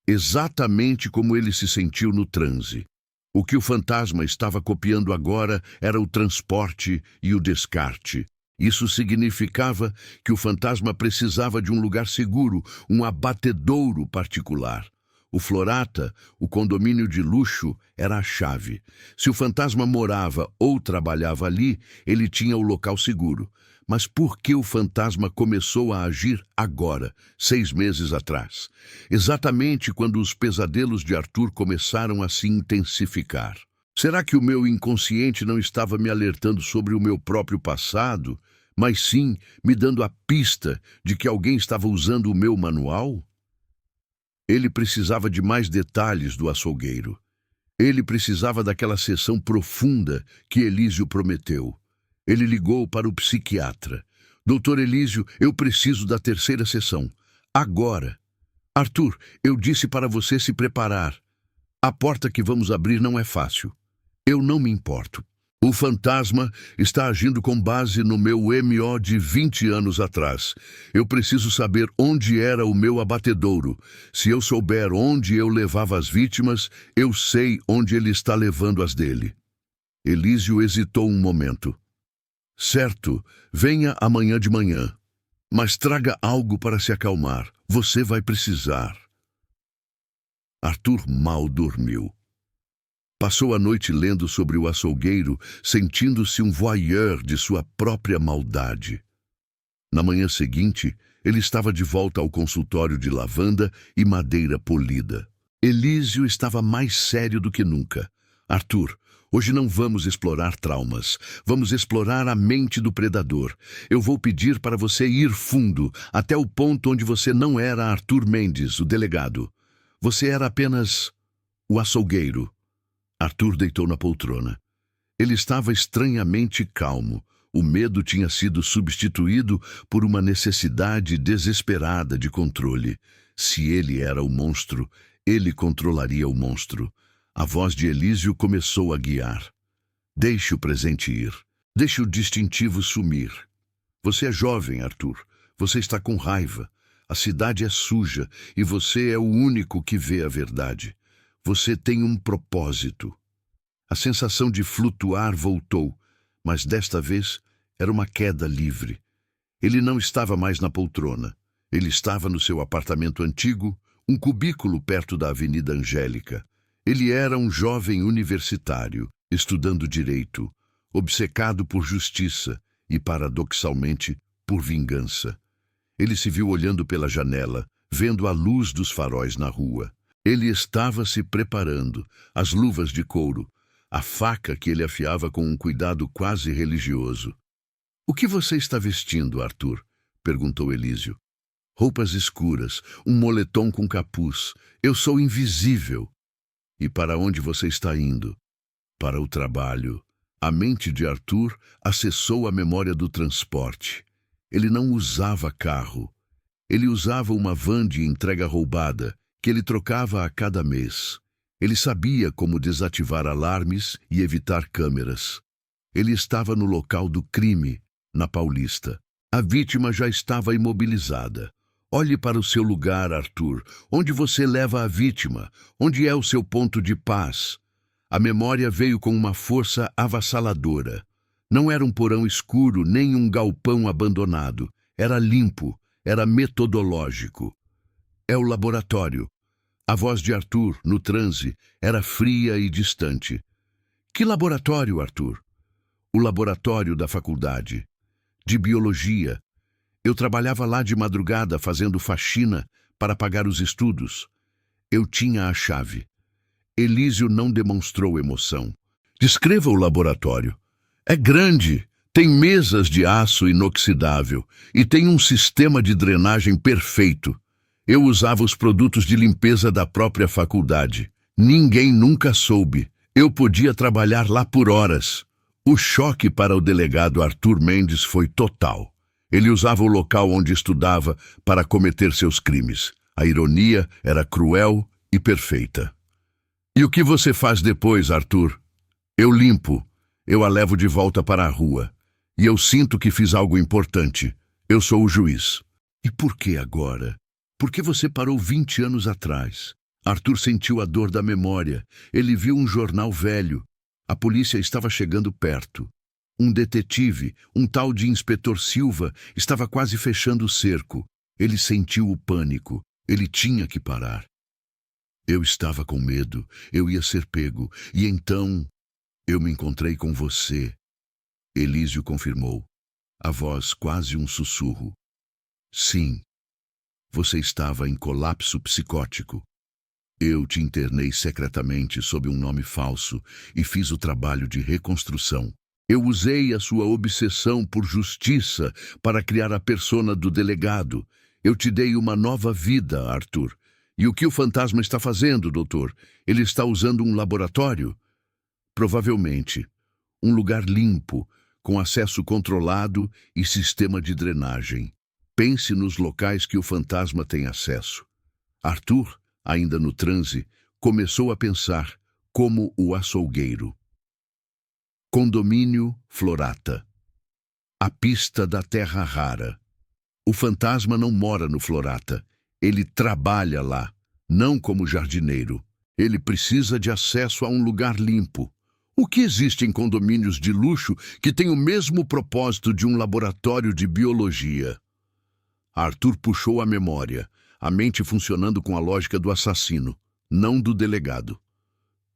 Exatamente como ele se sentiu no transe. O que o fantasma estava copiando agora era o transporte e o descarte. Isso significava que o fantasma precisava de um lugar seguro, um abatedouro particular. O Florata, o condomínio de luxo, era a chave. Se o fantasma morava ou trabalhava ali, ele tinha o local seguro. Mas por que o fantasma começou a agir agora, 6 meses atrás? Exatamente quando os pesadelos de Arthur começaram a se intensificar. Será que o meu inconsciente não estava me alertando sobre o meu próprio passado, mas sim me dando a pista de que alguém estava usando o meu manual? Ele precisava de mais detalhes do açougueiro. Ele precisava daquela sessão profunda que Elísio prometeu. Ele ligou para o psiquiatra. Doutor Elísio, eu preciso da 3ª sessão. Agora. Arthur, eu disse para você se preparar. A porta que vamos abrir não é fácil. Eu não me importo. O fantasma está agindo com base no meu MO de 20 anos atrás. Eu preciso saber onde era o meu abatedouro. Se eu souber onde eu levava as vítimas, eu sei onde ele está levando as dele. Elísio hesitou um momento. Certo, venha amanhã de manhã. Mas traga algo para se acalmar. Você vai precisar. Arthur mal dormiu. Passou a noite lendo sobre o açougueiro, sentindo-se um voyeur de sua própria maldade. Na manhã seguinte, ele estava de volta ao consultório de lavanda e madeira polida. Elísio estava mais sério do que nunca. Arthur, hoje não vamos explorar traumas. Vamos explorar a mente do predador. Eu vou pedir para você ir fundo, até o ponto onde você não era Arthur Mendes, o delegado. Você era apenas o açougueiro. Arthur deitou na poltrona. Ele estava estranhamente calmo. O medo tinha sido substituído por uma necessidade desesperada de controle. Se ele era o monstro, ele controlaria o monstro. A voz de Elísio começou a guiar. Deixe o presente ir. Deixe o distintivo sumir. Você é jovem, Arthur. Você está com raiva. A cidade é suja e você é o único que vê a verdade. Você tem um propósito. A sensação de flutuar voltou, mas desta vez era uma queda livre. Ele não estava mais na poltrona. Ele estava no seu apartamento antigo, um cubículo perto da Avenida Angélica. Ele era um jovem universitário, estudando direito, obcecado por justiça e, paradoxalmente, por vingança. Ele se viu olhando pela janela, vendo a luz dos faróis na rua. Ele estava se preparando, as luvas de couro, a faca que ele afiava com um cuidado quase religioso. O que você está vestindo, Arthur? Perguntou Elísio. Roupas escuras, um moletom com capuz. Eu sou invisível. E para onde você está indo? Para o trabalho. A mente de Arthur acessou a memória do transporte. Ele não usava carro. Ele usava uma van de entrega roubada, que ele trocava a cada mês. Ele sabia como desativar alarmes e evitar câmeras. Ele estava no local do crime, na Paulista. A vítima já estava imobilizada. Olhe para o seu lugar, Arthur. Onde você leva a vítima? Onde é o seu ponto de paz? A memória veio com uma força avassaladora. Não era um porão escuro, nem um galpão abandonado. Era limpo, era metodológico. É o laboratório. A voz de Arthur, no transe, era fria e distante. Que laboratório, Arthur? O laboratório da faculdade. De biologia. Eu trabalhava lá de madrugada fazendo faxina para pagar os estudos. Eu tinha a chave. Elísio não demonstrou emoção. Descreva o laboratório. É grande, tem mesas de aço inoxidável e tem um sistema de drenagem perfeito. Eu usava os produtos de limpeza da própria faculdade. Ninguém nunca soube. Eu podia trabalhar lá por horas. O choque para o delegado Arthur Mendes foi total. Ele usava o local onde estudava para cometer seus crimes. A ironia era cruel e perfeita. E o que você faz depois, Arthur? Eu limpo. Eu a levo de volta para a rua. E eu sinto que fiz algo importante. Eu sou o juiz. E por que agora? Por que você parou 20 anos atrás? Arthur sentiu a dor da memória. Ele viu um jornal velho. A polícia estava chegando perto. Um detetive, um tal de Inspetor Silva, estava quase fechando o cerco. Ele sentiu o pânico. Ele tinha que parar. Eu estava com medo. Eu ia ser pego. E então, eu me encontrei com você. Elísio confirmou. A voz quase um sussurro. Sim. Você estava em colapso psicótico. Eu te internei secretamente sob um nome falso e fiz o trabalho de reconstrução. Eu usei a sua obsessão por justiça para criar a persona do delegado. Eu te dei uma nova vida, Arthur. E o que o fantasma está fazendo, doutor? Ele está usando um laboratório? Provavelmente. Um lugar limpo, com acesso controlado e sistema de drenagem. Pense nos locais que o fantasma tem acesso. Arthur, ainda no transe, começou a pensar como o açougueiro. Condomínio Florata. A pista da terra rara. O fantasma não mora no Florata. Ele trabalha lá, não como jardineiro. Ele precisa de acesso a um lugar limpo. O que existe em condomínios de luxo que tem o mesmo propósito de um laboratório de biologia? Arthur puxou a memória, a mente funcionando com a lógica do assassino, não do delegado.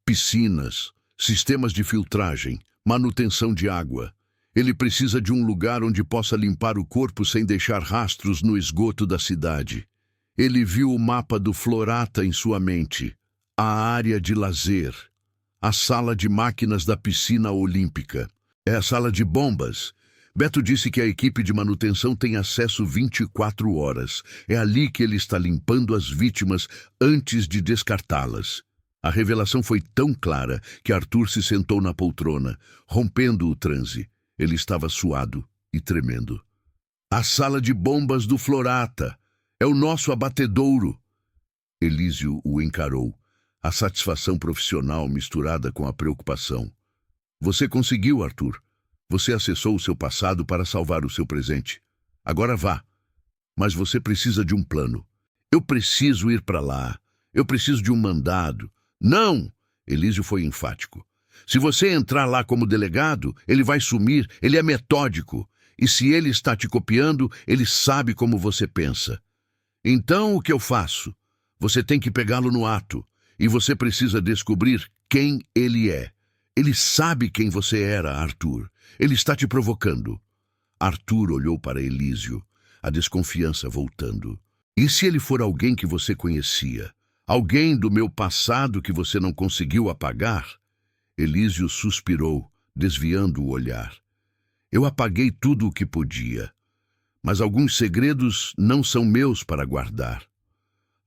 Piscinas, sistemas de filtragem, manutenção de água. Ele precisa de um lugar onde possa limpar o corpo sem deixar rastros no esgoto da cidade. Ele viu o mapa do Florata em sua mente, a área de lazer, a sala de máquinas da piscina olímpica. É a sala de bombas. Beto disse que a equipe de manutenção tem acesso 24 horas. É ali que ele está limpando as vítimas antes de descartá-las. A revelação foi tão clara que Arthur se sentou na poltrona, rompendo o transe. Ele estava suado e tremendo. A sala de bombas do Florata. É o nosso abatedouro. Elísio o encarou, a satisfação profissional misturada com a preocupação. Você conseguiu, Arthur. Você acessou o seu passado para salvar o seu presente. Agora vá. Mas você precisa de um plano. Eu preciso ir para lá. Eu preciso de um mandado. Não! Elísio foi enfático. Se você entrar lá como delegado, ele vai sumir, ele é metódico. E se ele está te copiando, ele sabe como você pensa. Então, o que eu faço? Você tem que pegá-lo no ato. E você precisa descobrir quem ele é. Ele sabe quem você era, Arthur. Ele está te provocando. Arthur olhou para Elísio, a desconfiança voltando. E se ele for alguém que você conhecia? Alguém do meu passado que você não conseguiu apagar? Elísio suspirou, desviando o olhar. Eu apaguei tudo o que podia. Mas alguns segredos não são meus para guardar.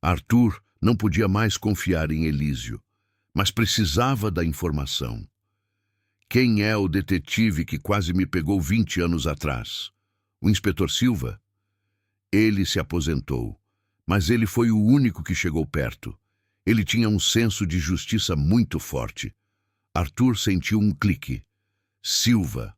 Arthur não podia mais confiar em Elísio, mas precisava da informação. Quem é o detetive que quase me pegou 20 anos atrás? O inspetor Silva? Ele se aposentou, mas ele foi o único que chegou perto. Ele tinha um senso de justiça muito forte. Arthur sentiu um clique. Silva.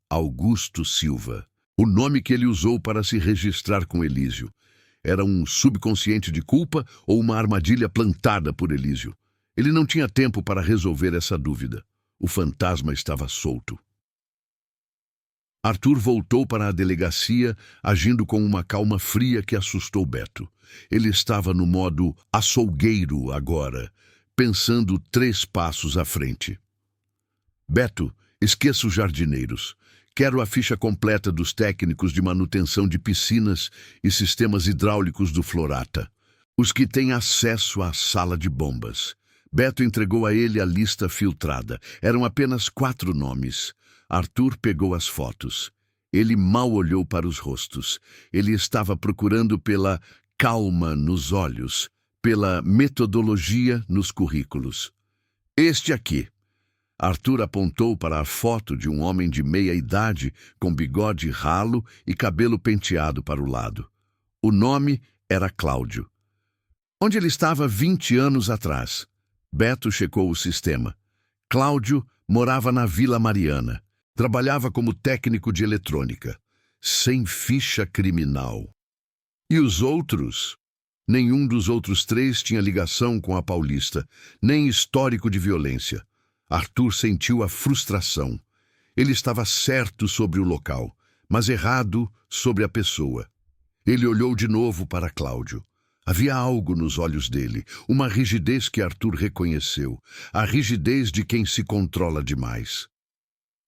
Augusto Silva. O nome que ele usou para se registrar com Elísio. Era um subconsciente de culpa ou uma armadilha plantada por Elísio? Ele não tinha tempo para resolver essa dúvida. O fantasma estava solto. Arthur voltou para a delegacia, agindo com uma calma fria que assustou Beto. Ele estava no modo açougueiro agora, pensando 3 passos à frente. Beto, esqueça os jardineiros. Quero a ficha completa dos técnicos de manutenção de piscinas e sistemas hidráulicos do Florata. Os que têm acesso à sala de bombas. Beto entregou a ele a lista filtrada. Eram apenas 4 nomes. Arthur pegou as fotos. Ele mal olhou para os rostos. Ele estava procurando pela calma nos olhos, pela metodologia nos currículos. Este aqui. Arthur apontou para a foto de um homem de meia-idade, com bigode ralo e cabelo penteado para o lado. O nome era Cláudio. Onde ele estava 20 anos atrás? Beto checou o sistema. Cláudio morava na Vila Mariana. Trabalhava como técnico de eletrônica, sem ficha criminal. E os outros? Nenhum dos outros três tinha ligação com a Paulista, nem histórico de violência. Arthur sentiu a frustração. Ele estava certo sobre o local, mas errado sobre a pessoa. Ele olhou de novo para Cláudio. Havia algo nos olhos dele, uma rigidez que Arthur reconheceu, a rigidez de quem se controla demais.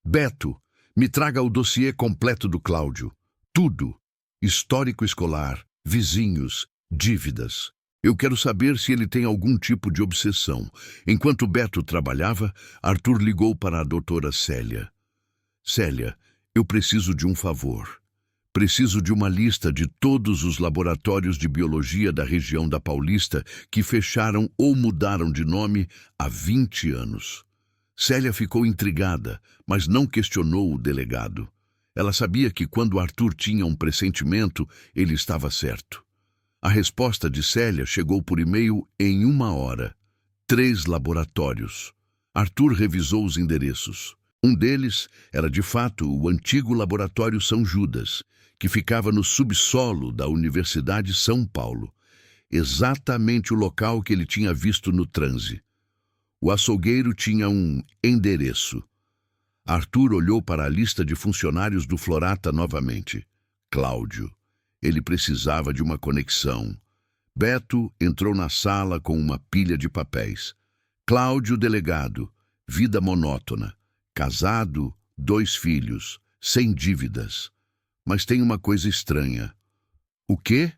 Beto, me traga o dossiê completo do Cláudio. Tudo. Histórico escolar, vizinhos, dívidas. Eu quero saber se ele tem algum tipo de obsessão. Enquanto Beto trabalhava, Arthur ligou para a doutora Célia. Célia, eu preciso de um favor. Preciso de uma lista de todos os laboratórios de biologia da região da Paulista que fecharam ou mudaram de nome há 20 anos. Célia ficou intrigada, mas não questionou o delegado. Ela sabia que quando Arthur tinha um pressentimento, ele estava certo. A resposta de Célia chegou por e-mail em 1 hora. 3 laboratórios. Arthur revisou os endereços. Um deles era, de fato, o antigo Laboratório São Judas, que ficava no subsolo da Universidade São Paulo. Exatamente o local que ele tinha visto no transe. O açougueiro tinha um endereço. Arthur olhou para a lista de funcionários do Florata novamente. Cláudio. Ele precisava de uma conexão. Beto entrou na sala com uma pilha de papéis. Cláudio, delegado. Vida monótona. Casado, 2 filhos. Sem dívidas. Mas tem uma coisa estranha. O quê?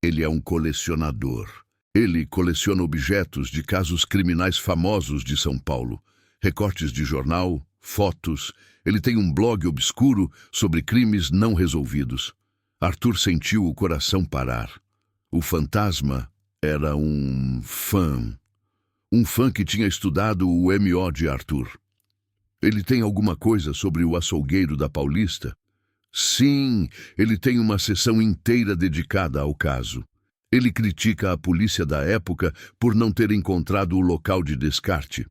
Ele é um colecionador. Ele coleciona objetos de casos criminais famosos de São Paulo. Recortes de jornal, fotos. Ele tem um blog obscuro sobre crimes não resolvidos. Arthur sentiu o coração parar. O fantasma era um fã. Um fã que tinha estudado o MO de Arthur. Ele tem alguma coisa sobre o açougueiro da Paulista? Sim, ele tem uma seção inteira dedicada ao caso. Ele critica a polícia da época por não ter encontrado o local de descarte.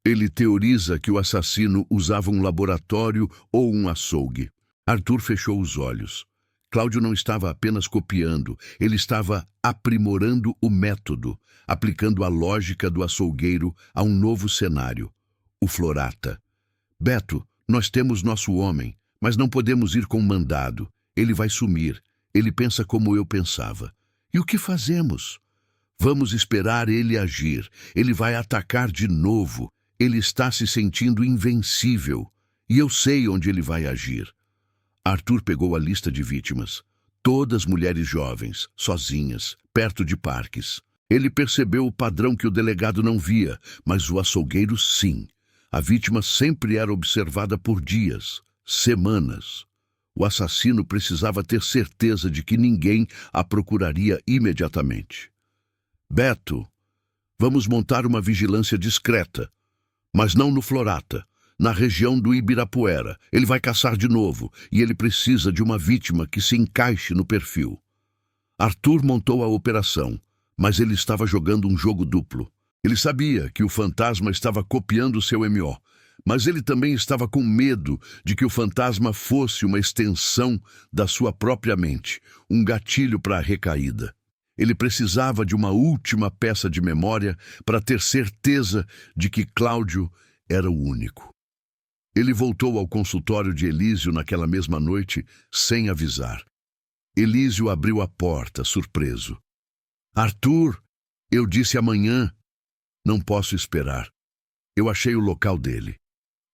Ele teoriza que o assassino usava um laboratório ou um açougue. Arthur fechou os olhos. Cláudio não estava apenas copiando, ele estava aprimorando o método, aplicando a lógica do açougueiro a um novo cenário. O Florata. Beto, nós temos nosso homem, mas não podemos ir com mandado. Ele vai sumir. Ele pensa como eu pensava. E o que fazemos? Vamos esperar ele agir. Ele vai atacar de novo. Ele está se sentindo invencível. E eu sei onde ele vai agir. Arthur pegou a lista de vítimas. Todas mulheres jovens, sozinhas, perto de parques. Ele percebeu o padrão que o delegado não via, mas o açougueiro sim. A vítima sempre era observada por dias, semanas. O assassino precisava ter certeza de que ninguém a procuraria imediatamente. Beto, vamos montar uma vigilância discreta, mas não no Florata. Na região do Ibirapuera. Ele vai caçar de novo e ele precisa de uma vítima que se encaixe no perfil. Arthur montou a operação, mas ele estava jogando um jogo duplo. Ele sabia que o fantasma estava copiando seu MO, mas ele também estava com medo de que o fantasma fosse uma extensão da sua própria mente, um gatilho para a recaída. Ele precisava de uma última peça de memória para ter certeza de que Cláudio era o único. Ele voltou ao consultório de Elísio naquela mesma noite, sem avisar. Elísio abriu a porta, surpreso. Arthur, eu disse amanhã. Não posso esperar. Eu achei o local dele.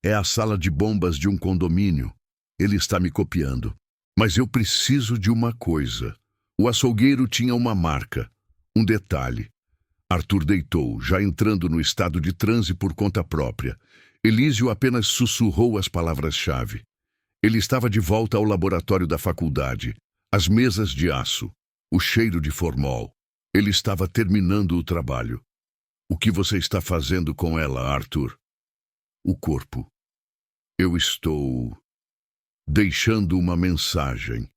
É a sala de bombas de um condomínio. Ele está me copiando. Mas eu preciso de uma coisa. O açougueiro tinha uma marca, um detalhe. Arthur deitou, já entrando no estado de transe por conta própria. Elísio apenas sussurrou as palavras-chave. Ele estava de volta ao laboratório da faculdade. As mesas de aço, o cheiro de formol. Ele estava terminando o trabalho. O que você está fazendo com ela, Arthur? o corpo. Eu estou deixando uma mensagem.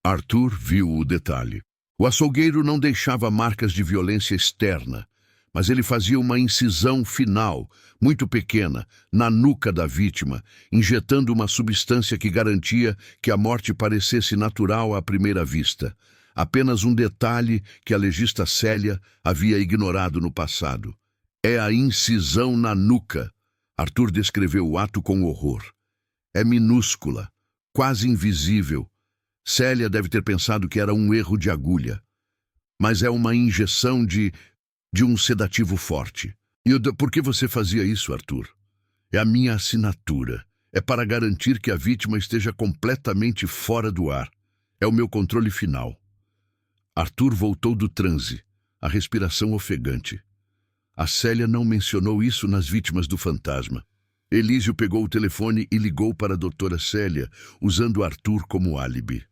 Arthur viu o detalhe. O açougueiro não deixava marcas de violência externa, mas ele fazia uma incisão final, muito pequena, na nuca da vítima, injetando uma substância que garantia que a morte parecesse natural à primeira vista. Apenas um detalhe que a legista Célia havia ignorado no passado. É a incisão na nuca. Arthur descreveu o ato com horror. É minúscula, quase invisível. Célia deve ter pensado que era um erro de agulha. Mas é uma injeção de um sedativo forte. Por que você fazia isso, Arthur? É a minha assinatura. É para garantir que a vítima esteja completamente fora do ar. É o meu controle final. Arthur voltou do transe, a respiração ofegante. A Célia não mencionou isso nas vítimas do fantasma. Elísio pegou o telefone e ligou para a doutora Célia, usando Arthur como álibi.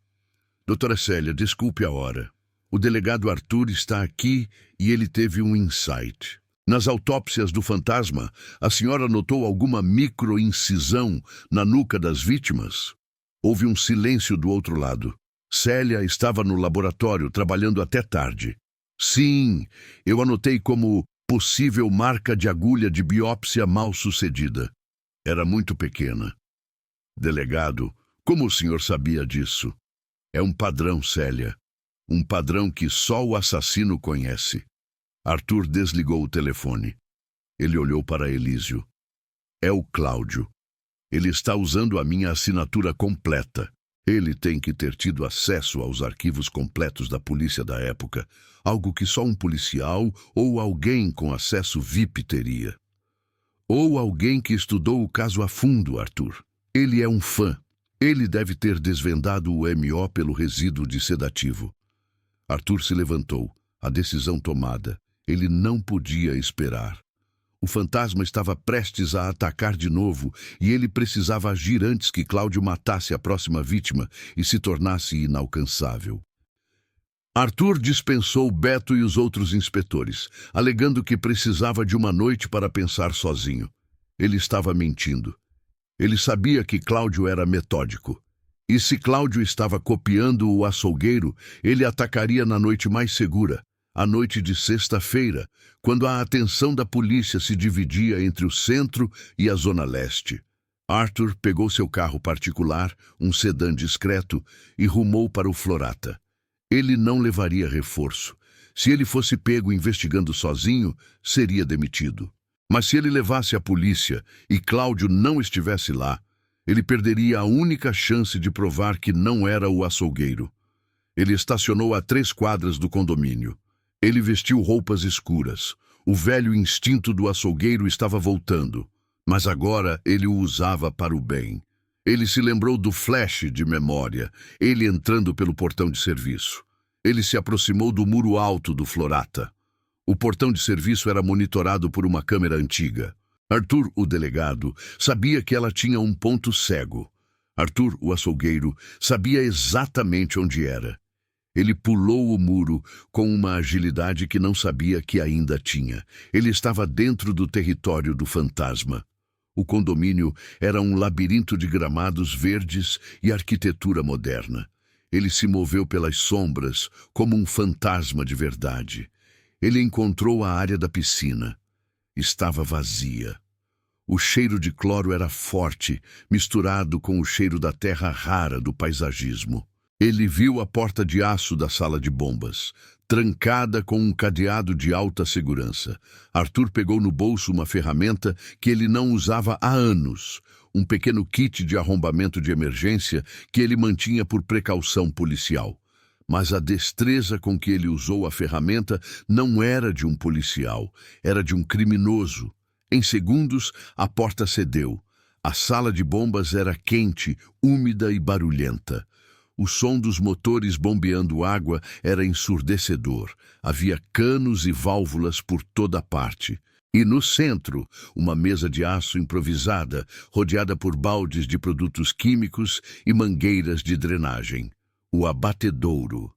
Doutora Célia, desculpe a hora. O delegado Arthur está aqui e ele teve um insight. Nas autópsias do fantasma, a senhora notou alguma microincisão na nuca das vítimas? Houve um silêncio do outro lado. Célia estava no laboratório, trabalhando até tarde. Sim, eu anotei como possível marca de agulha de biópsia mal sucedida. Era muito pequena. Delegado, como o senhor sabia disso? É um padrão, Célia. Um padrão que só o assassino conhece. Arthur desligou o telefone. Ele olhou para Elísio. É o Cláudio. Ele está usando a minha assinatura completa. Ele tem que ter tido acesso aos arquivos completos da polícia da época, algo que só um policial ou alguém com acesso VIP teria. Ou alguém que estudou o caso a fundo, Arthur. Ele é um fã. Ele deve ter desvendado o MO pelo resíduo de sedativo. Arthur se levantou, a decisão tomada. Ele não podia esperar. O fantasma estava prestes a atacar de novo e ele precisava agir antes que Cláudio matasse a próxima vítima e se tornasse inalcançável. Arthur dispensou Beto e os outros inspetores, alegando que precisava de uma noite para pensar sozinho. Ele estava mentindo. Ele sabia que Cláudio era metódico. E se Cláudio estava copiando o açougueiro, ele atacaria na noite mais segura, a noite de sexta-feira, quando a atenção da polícia se dividia entre o centro e a zona leste. Arthur pegou seu carro particular, um sedã discreto, e rumou para o Florata. Ele não levaria reforço. Se ele fosse pego investigando sozinho, seria demitido. Mas se ele levasse a polícia e Cláudio não estivesse lá, ele perderia a única chance de provar que não era o açougueiro. Ele estacionou a 3 quadras do condomínio. Ele vestiu roupas escuras. O velho instinto do açougueiro estava voltando, mas agora ele o usava para o bem. Ele se lembrou do flash de memória, ele entrando pelo portão de serviço. Ele se aproximou do muro alto do Florata. O portão de serviço era monitorado por uma câmera antiga. Arthur, o delegado, sabia que ela tinha um ponto cego. Arthur, o açougueiro, sabia exatamente onde era. Ele pulou o muro com uma agilidade que não sabia que ainda tinha. Ele estava dentro do território do fantasma. O condomínio era um labirinto de gramados verdes e arquitetura moderna. Ele se moveu pelas sombras como um fantasma de verdade. Ele encontrou a área da piscina. Estava vazia. O cheiro de cloro era forte, misturado com o cheiro da terra rara do paisagismo. Ele viu a porta de aço da sala de bombas, trancada com um cadeado de alta segurança. Arthur pegou no bolso uma ferramenta que ele não usava há anos, um pequeno kit de arrombamento de emergência que ele mantinha por precaução policial. Mas a destreza com que ele usou a ferramenta não era de um policial, era de um criminoso. Em segundos, a porta cedeu. A sala de bombas era quente, úmida e barulhenta. O som dos motores bombeando água era ensurdecedor. Havia canos e válvulas por toda parte. E no centro, uma mesa de aço improvisada, rodeada por baldes de produtos químicos e mangueiras de drenagem. O abatedouro.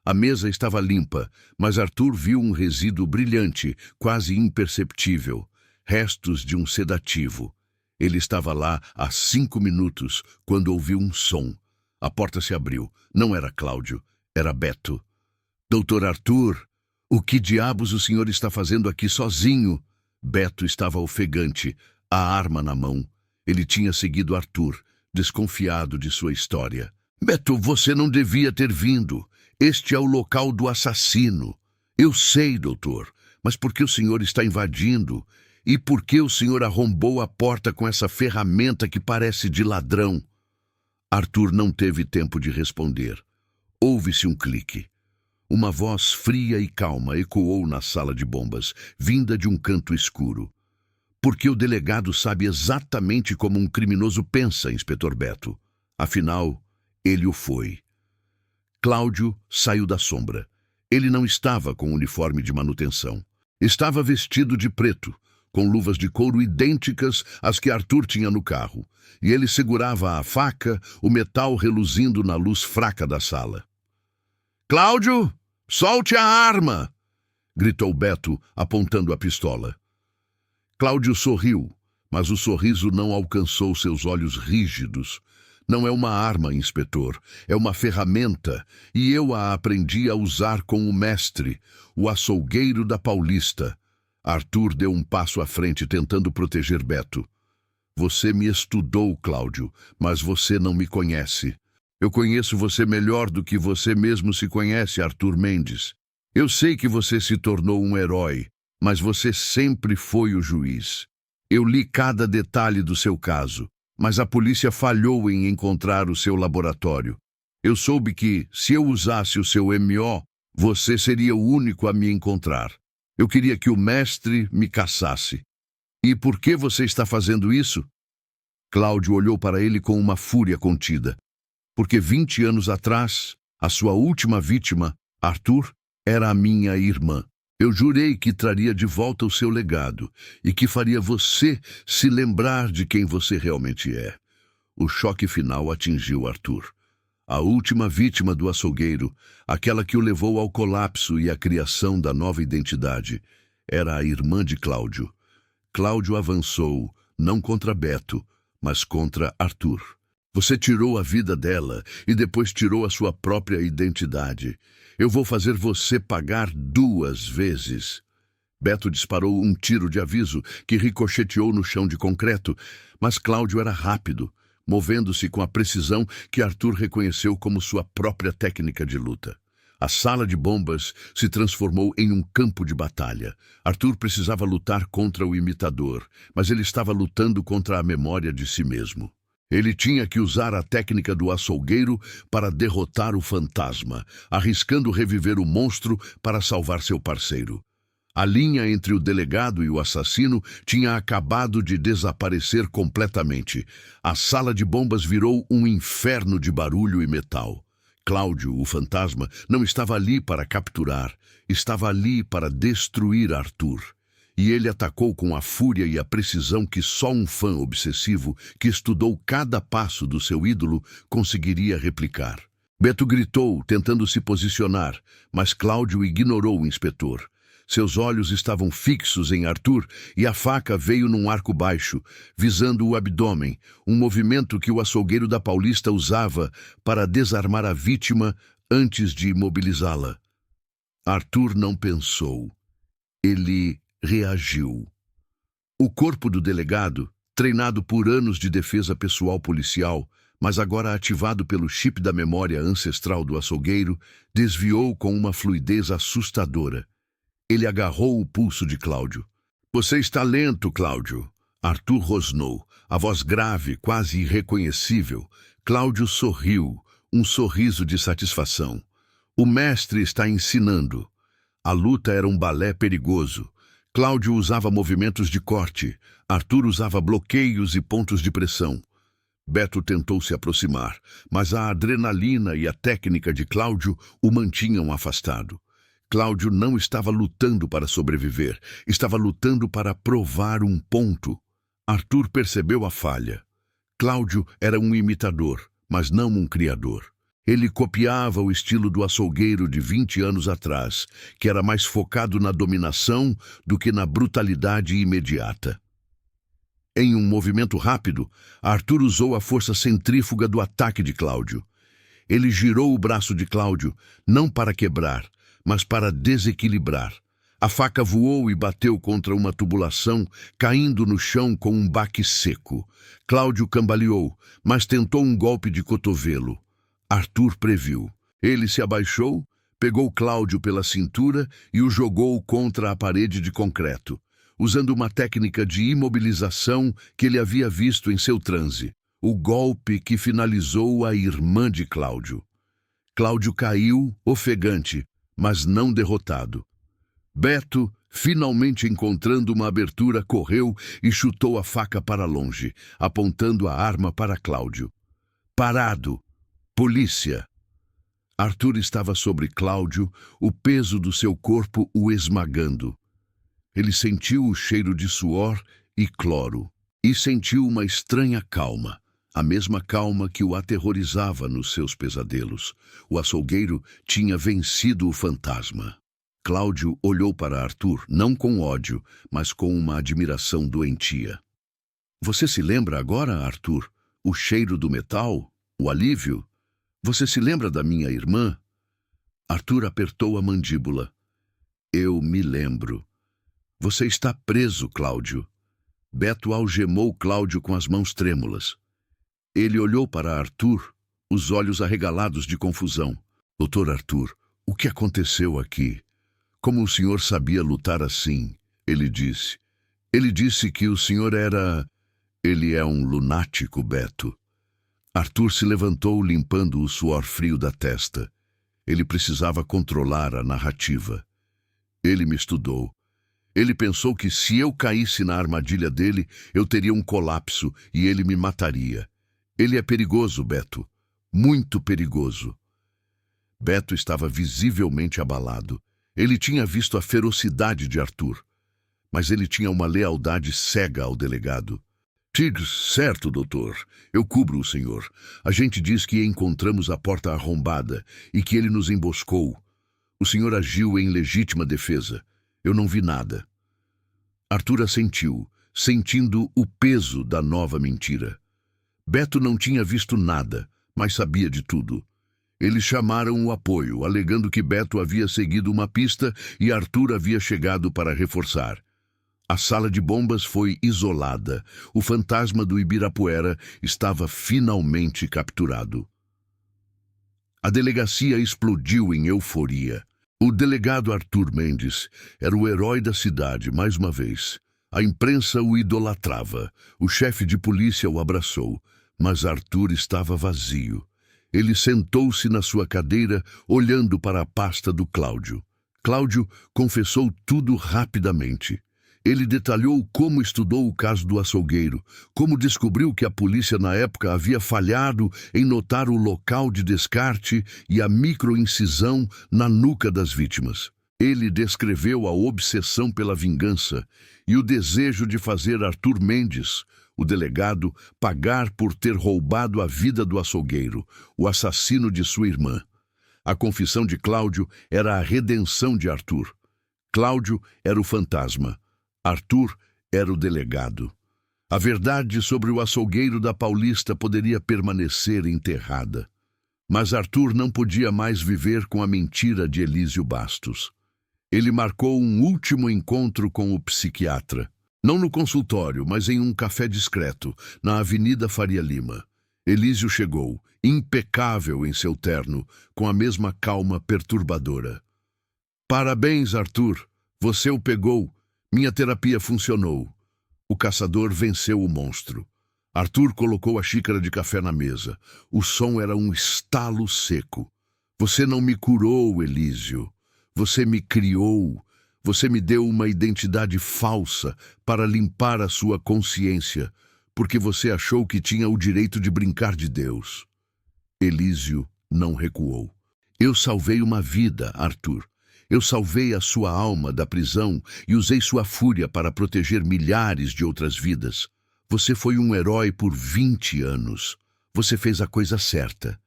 A mesa estava limpa, mas Arthur viu um resíduo brilhante, quase imperceptível. Restos de um sedativo. Ele estava lá há 5 minutos, quando ouviu um som. A porta se abriu. Não era Cláudio, era Beto. Doutor Arthur, o que diabos o senhor está fazendo aqui sozinho? Beto estava ofegante, a arma na mão. Ele tinha seguido Arthur, desconfiado de sua história. Beto, você não devia ter vindo. Este é o local do assassino. Eu sei, doutor, mas por que o senhor está invadindo? E por que o senhor arrombou a porta com essa ferramenta que parece de ladrão? Arthur não teve tempo de responder. Ouve-se um clique. Uma voz fria e calma ecoou na sala de bombas, vinda de um canto escuro. Porque o delegado sabe exatamente como um criminoso pensa, inspetor Beto. Afinal, ele o foi. Cláudio saiu da sombra. Ele não estava com uniforme de manutenção. Estava vestido de preto, com luvas de couro idênticas às que Arthur tinha no carro, e ele segurava a faca, o metal reluzindo na luz fraca da sala. «Cláudio, solte a arma!» gritou Beto, apontando a pistola. Cláudio sorriu, mas o sorriso não alcançou seus olhos rígidos. Não é uma arma, inspetor, é uma ferramenta, e eu a aprendi a usar com o mestre, o açougueiro da Paulista. Arthur deu um passo à frente, tentando proteger Beto. Você me estudou, Cláudio, mas você não me conhece. Eu conheço você melhor do que você mesmo se conhece, Arthur Mendes. Eu sei que você se tornou um herói, mas você sempre foi o juiz. Eu li cada detalhe do seu caso, mas a polícia falhou em encontrar o seu laboratório. Eu soube que, se eu usasse o seu MO, você seria o único a me encontrar. Eu queria que o mestre me caçasse. E por que você está fazendo isso? Cláudio olhou para ele com uma fúria contida. Porque 20 anos atrás, a sua última vítima, Arthur, era a minha irmã. Eu jurei que traria de volta o seu legado e que faria você se lembrar de quem você realmente é. O choque final atingiu Arthur. A última vítima do açougueiro, aquela que o levou ao colapso e à criação da nova identidade, era a irmã de Cláudio. Cláudio avançou, não contra Beto, mas contra Arthur. Você tirou a vida dela e depois tirou a sua própria identidade. Eu vou fazer você pagar 2 vezes. Beto disparou um tiro de aviso que ricocheteou no chão de concreto, mas Cláudio era rápido, movendo-se com a precisão que Arthur reconheceu como sua própria técnica de luta. A sala de bombas se transformou em um campo de batalha. Arthur precisava lutar contra o imitador, mas ele estava lutando contra a memória de si mesmo. Ele tinha que usar a técnica do açougueiro para derrotar o fantasma, arriscando reviver o monstro para salvar seu parceiro. A linha entre o delegado e o assassino tinha acabado de desaparecer completamente. A sala de bombas virou um inferno de barulho e metal. Cláudio, o fantasma, não estava ali para capturar, estava ali para destruir Arthur. E ele atacou com a fúria e a precisão que só um fã obsessivo, que estudou cada passo do seu ídolo, conseguiria replicar. Beto gritou, tentando se posicionar, mas Cláudio ignorou o inspetor. Seus olhos estavam fixos em Arthur e a faca veio num arco baixo, visando o abdômen, um movimento que o açougueiro da Paulista usava para desarmar a vítima antes de imobilizá-la. Arthur não pensou. Ele reagiu. O corpo do delegado, treinado por anos de defesa pessoal policial, mas agora ativado pelo chip da memória ancestral do açougueiro, desviou com uma fluidez assustadora. Ele agarrou o pulso de Cláudio. Você está lento, Cláudio. Arthur rosnou, a voz grave, quase irreconhecível. Cláudio sorriu, um sorriso de satisfação. O mestre está ensinando. A luta era um balé perigoso. Cláudio usava movimentos de corte. Arthur usava bloqueios e pontos de pressão. Beto tentou se aproximar, mas a adrenalina e a técnica de Cláudio o mantinham afastado. Cláudio não estava lutando para sobreviver, estava lutando para provar um ponto. Arthur percebeu a falha. Cláudio era um imitador, mas não um criador. Ele copiava o estilo do açougueiro de 20 anos atrás, que era mais focado na dominação do que na brutalidade imediata. Em um movimento rápido, Arthur usou a força centrífuga do ataque de Cláudio. Ele girou o braço de Cláudio, não para quebrar, mas para desequilibrar. A faca voou e bateu contra uma tubulação, caindo no chão com um baque seco. Cláudio cambaleou, mas tentou um golpe de cotovelo. Arthur previu. Ele se abaixou, pegou Cláudio pela cintura e o jogou contra a parede de concreto, usando uma técnica de imobilização que ele havia visto em seu transe. O golpe que finalizou a irmã de Cláudio. Cláudio caiu, ofegante, mas não derrotado. Beto, finalmente encontrando uma abertura, correu e chutou a faca para longe, apontando a arma para Cláudio. Parado! Polícia! Arthur estava sobre Cláudio, o peso do seu corpo o esmagando. Ele sentiu o cheiro de suor e cloro, e sentiu uma estranha calma, a mesma calma que o aterrorizava nos seus pesadelos. O açougueiro tinha vencido o fantasma. Cláudio olhou para Arthur, não com ódio, mas com uma admiração doentia. Você se lembra agora, Arthur? O cheiro do metal? O alívio? Você se lembra da minha irmã? Arthur apertou a mandíbula. Eu me lembro. Você está preso, Cláudio. Beto algemou Cláudio com as mãos trêmulas. Ele olhou para Arthur, os olhos arregalados de confusão. Doutor Arthur, o que aconteceu aqui? Como o senhor sabia lutar assim? Ele disse. Ele disse que o senhor era... Ele é um lunático, Beto. Arthur se levantou, limpando o suor frio da testa. Ele precisava controlar a narrativa. Ele me estudou. Ele pensou que se eu caísse na armadilha dele, eu teria um colapso e ele me mataria. Ele é perigoso, Beto. Muito perigoso. Beto estava visivelmente abalado. Ele tinha visto a ferocidade de Arthur, mas ele tinha uma lealdade cega ao delegado. Certo, doutor. Eu cubro o senhor. A gente diz que encontramos a porta arrombada e que ele nos emboscou. O senhor agiu em legítima defesa. Eu não vi nada. Arthur assentiu, sentindo o peso da nova mentira. Beto não tinha visto nada, mas sabia de tudo. Eles chamaram o apoio, alegando que Beto havia seguido uma pista e Arthur havia chegado para reforçar. A sala de bombas foi isolada. O fantasma do Ibirapuera estava finalmente capturado. A delegacia explodiu em euforia. O delegado Arthur Mendes era o herói da cidade mais uma vez. A imprensa o idolatrava. O chefe de polícia o abraçou, mas Arthur estava vazio. Ele sentou-se na sua cadeira, olhando para a pasta do Cláudio. Cláudio confessou tudo rapidamente. Ele detalhou como estudou o caso do açougueiro, como descobriu que a polícia na época havia falhado em notar o local de descarte e a microincisão na nuca das vítimas. Ele descreveu a obsessão pela vingança e o desejo de fazer Arthur Mendes, o delegado, pagar por ter roubado a vida do açougueiro, o assassino de sua irmã. A confissão de Cláudio era a redenção de Arthur. Cláudio era o fantasma. Arthur era o delegado. A verdade sobre o açougueiro da Paulista poderia permanecer enterrada. Mas Arthur não podia mais viver com a mentira de Elísio Bastos. Ele marcou um último encontro com o psiquiatra. Não no consultório, mas em um café discreto, na Avenida Faria Lima. Elísio chegou, impecável em seu terno, com a mesma calma perturbadora. Parabéns, Arthur. Você o pegou. Minha terapia funcionou. O caçador venceu o monstro. Arthur colocou a xícara de café na mesa. O som era um estalo seco. Você não me curou, Elísio. Você me criou. Você me deu uma identidade falsa para limpar a sua consciência, porque você achou que tinha o direito de brincar de Deus. Elísio não recuou. Eu salvei uma vida, Arthur. Eu salvei a sua alma da prisão e usei sua fúria para proteger milhares de outras vidas. Você foi um herói por 20 anos. Você fez a coisa certa.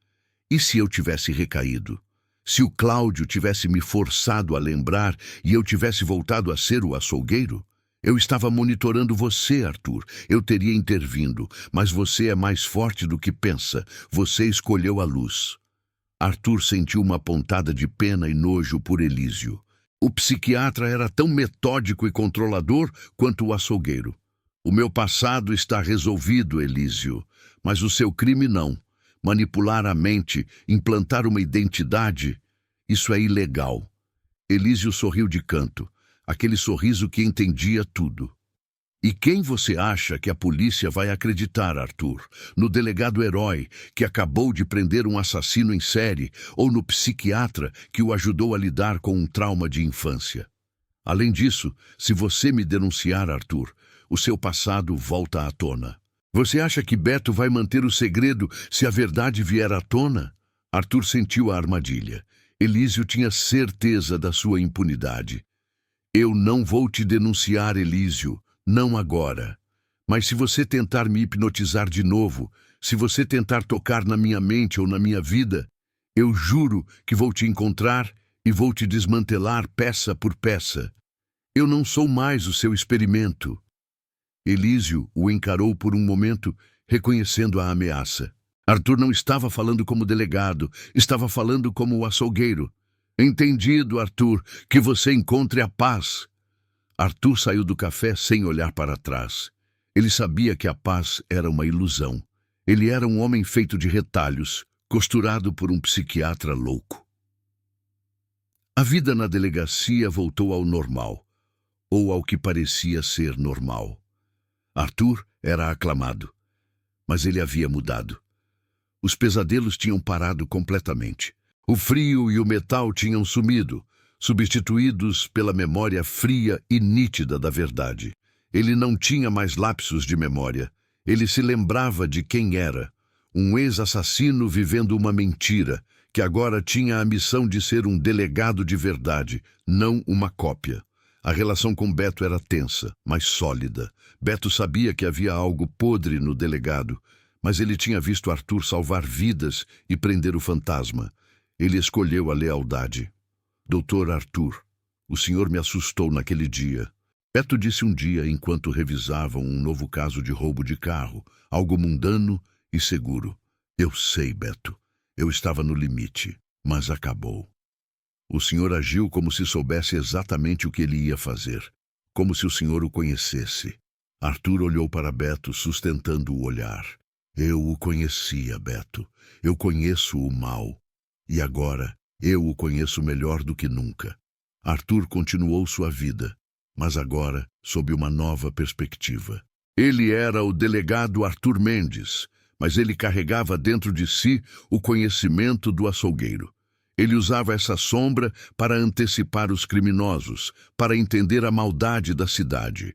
E se eu tivesse recaído? Se o Cláudio tivesse me forçado a lembrar e eu tivesse voltado a ser o açougueiro? Eu estava monitorando você, Arthur. Eu teria intervindo, mas você é mais forte do que pensa. Você escolheu a luz. Arthur sentiu uma pontada de pena e nojo por Elísio. O psiquiatra era tão metódico e controlador quanto o açougueiro. O meu passado está resolvido, Elísio, mas o seu crime não. Manipular a mente, implantar uma identidade, isso é ilegal. Elísio sorriu de canto, aquele sorriso que entendia tudo. E quem você acha que a polícia vai acreditar, Arthur? No delegado herói, que acabou de prender um assassino em série, ou no psiquiatra que o ajudou a lidar com um trauma de infância? Além disso, se você me denunciar, Arthur, o seu passado volta à tona. Você acha que Beto vai manter o segredo se a verdade vier à tona? Arthur sentiu a armadilha. Elísio tinha certeza da sua impunidade. Eu não vou te denunciar, Elísio. Não agora. Mas se você tentar me hipnotizar de novo, se você tentar tocar na minha mente ou na minha vida, eu juro que vou te encontrar e vou te desmantelar peça por peça. Eu não sou mais o seu experimento. Elísio o encarou por um momento, reconhecendo a ameaça. Arthur não estava falando como delegado, estava falando como o açougueiro. Entendido, Arthur, que você encontre a paz. Arthur saiu do café sem olhar para trás. Ele sabia que a paz era uma ilusão. Ele era um homem feito de retalhos, costurado por um psiquiatra louco. A vida na delegacia voltou ao normal, ou ao que parecia ser normal. Arthur era aclamado, mas ele havia mudado. Os pesadelos tinham parado completamente. O frio e o metal tinham sumido, substituídos pela memória fria e nítida da verdade. Ele não tinha mais lapsos de memória. Ele se lembrava de quem era, um ex-assassino vivendo uma mentira, que agora tinha a missão de ser um delegado de verdade, não uma cópia. A relação com Beto era tensa, mas sólida. Beto sabia que havia algo podre no delegado, mas ele tinha visto Arthur salvar vidas e prender o fantasma. Ele escolheu a lealdade. Doutor Arthur, o senhor me assustou naquele dia. Beto disse um dia enquanto revisavam um novo caso de roubo de carro, algo mundano e seguro. Eu sei, Beto. Eu estava no limite, mas acabou. O senhor agiu como se soubesse exatamente o que ele ia fazer, como se o senhor o conhecesse. Arthur olhou para Beto, sustentando o olhar. Eu o conhecia, Beto. Eu conheço o mal. E agora, eu o conheço melhor do que nunca. Arthur continuou sua vida, mas agora sob uma nova perspectiva. Ele era o delegado Arthur Mendes, mas ele carregava dentro de si o conhecimento do açougueiro. Ele usava essa sombra para antecipar os criminosos, para entender a maldade da cidade.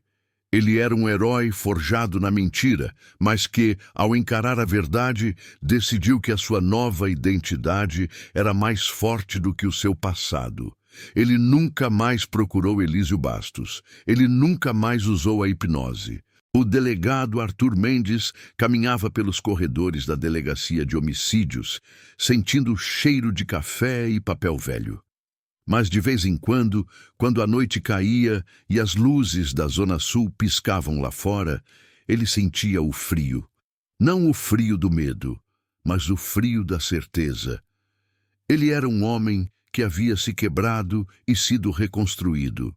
Ele era um herói forjado na mentira, mas que, ao encarar a verdade, decidiu que a sua nova identidade era mais forte do que o seu passado. Ele nunca mais procurou Elísio Bastos. Ele nunca mais usou a hipnose. O delegado Arthur Mendes caminhava pelos corredores da delegacia de homicídios, sentindo o cheiro de café e papel velho. Mas de vez em quando a noite caía e as luzes da Zona Sul piscavam lá fora, ele sentia o frio. Não o frio do medo, mas o frio da certeza. Ele era um homem que havia se quebrado e sido reconstruído.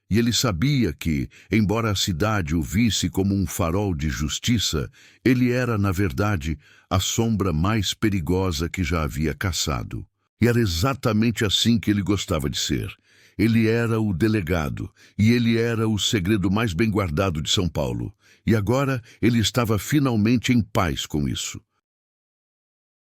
E ele sabia que, embora a cidade o visse como um farol de justiça, ele era, na verdade, a sombra mais perigosa que já havia caçado. E era exatamente assim que ele gostava de ser. Ele era o delegado, e ele era o segredo mais bem guardado de São Paulo. E agora ele estava finalmente em paz com isso.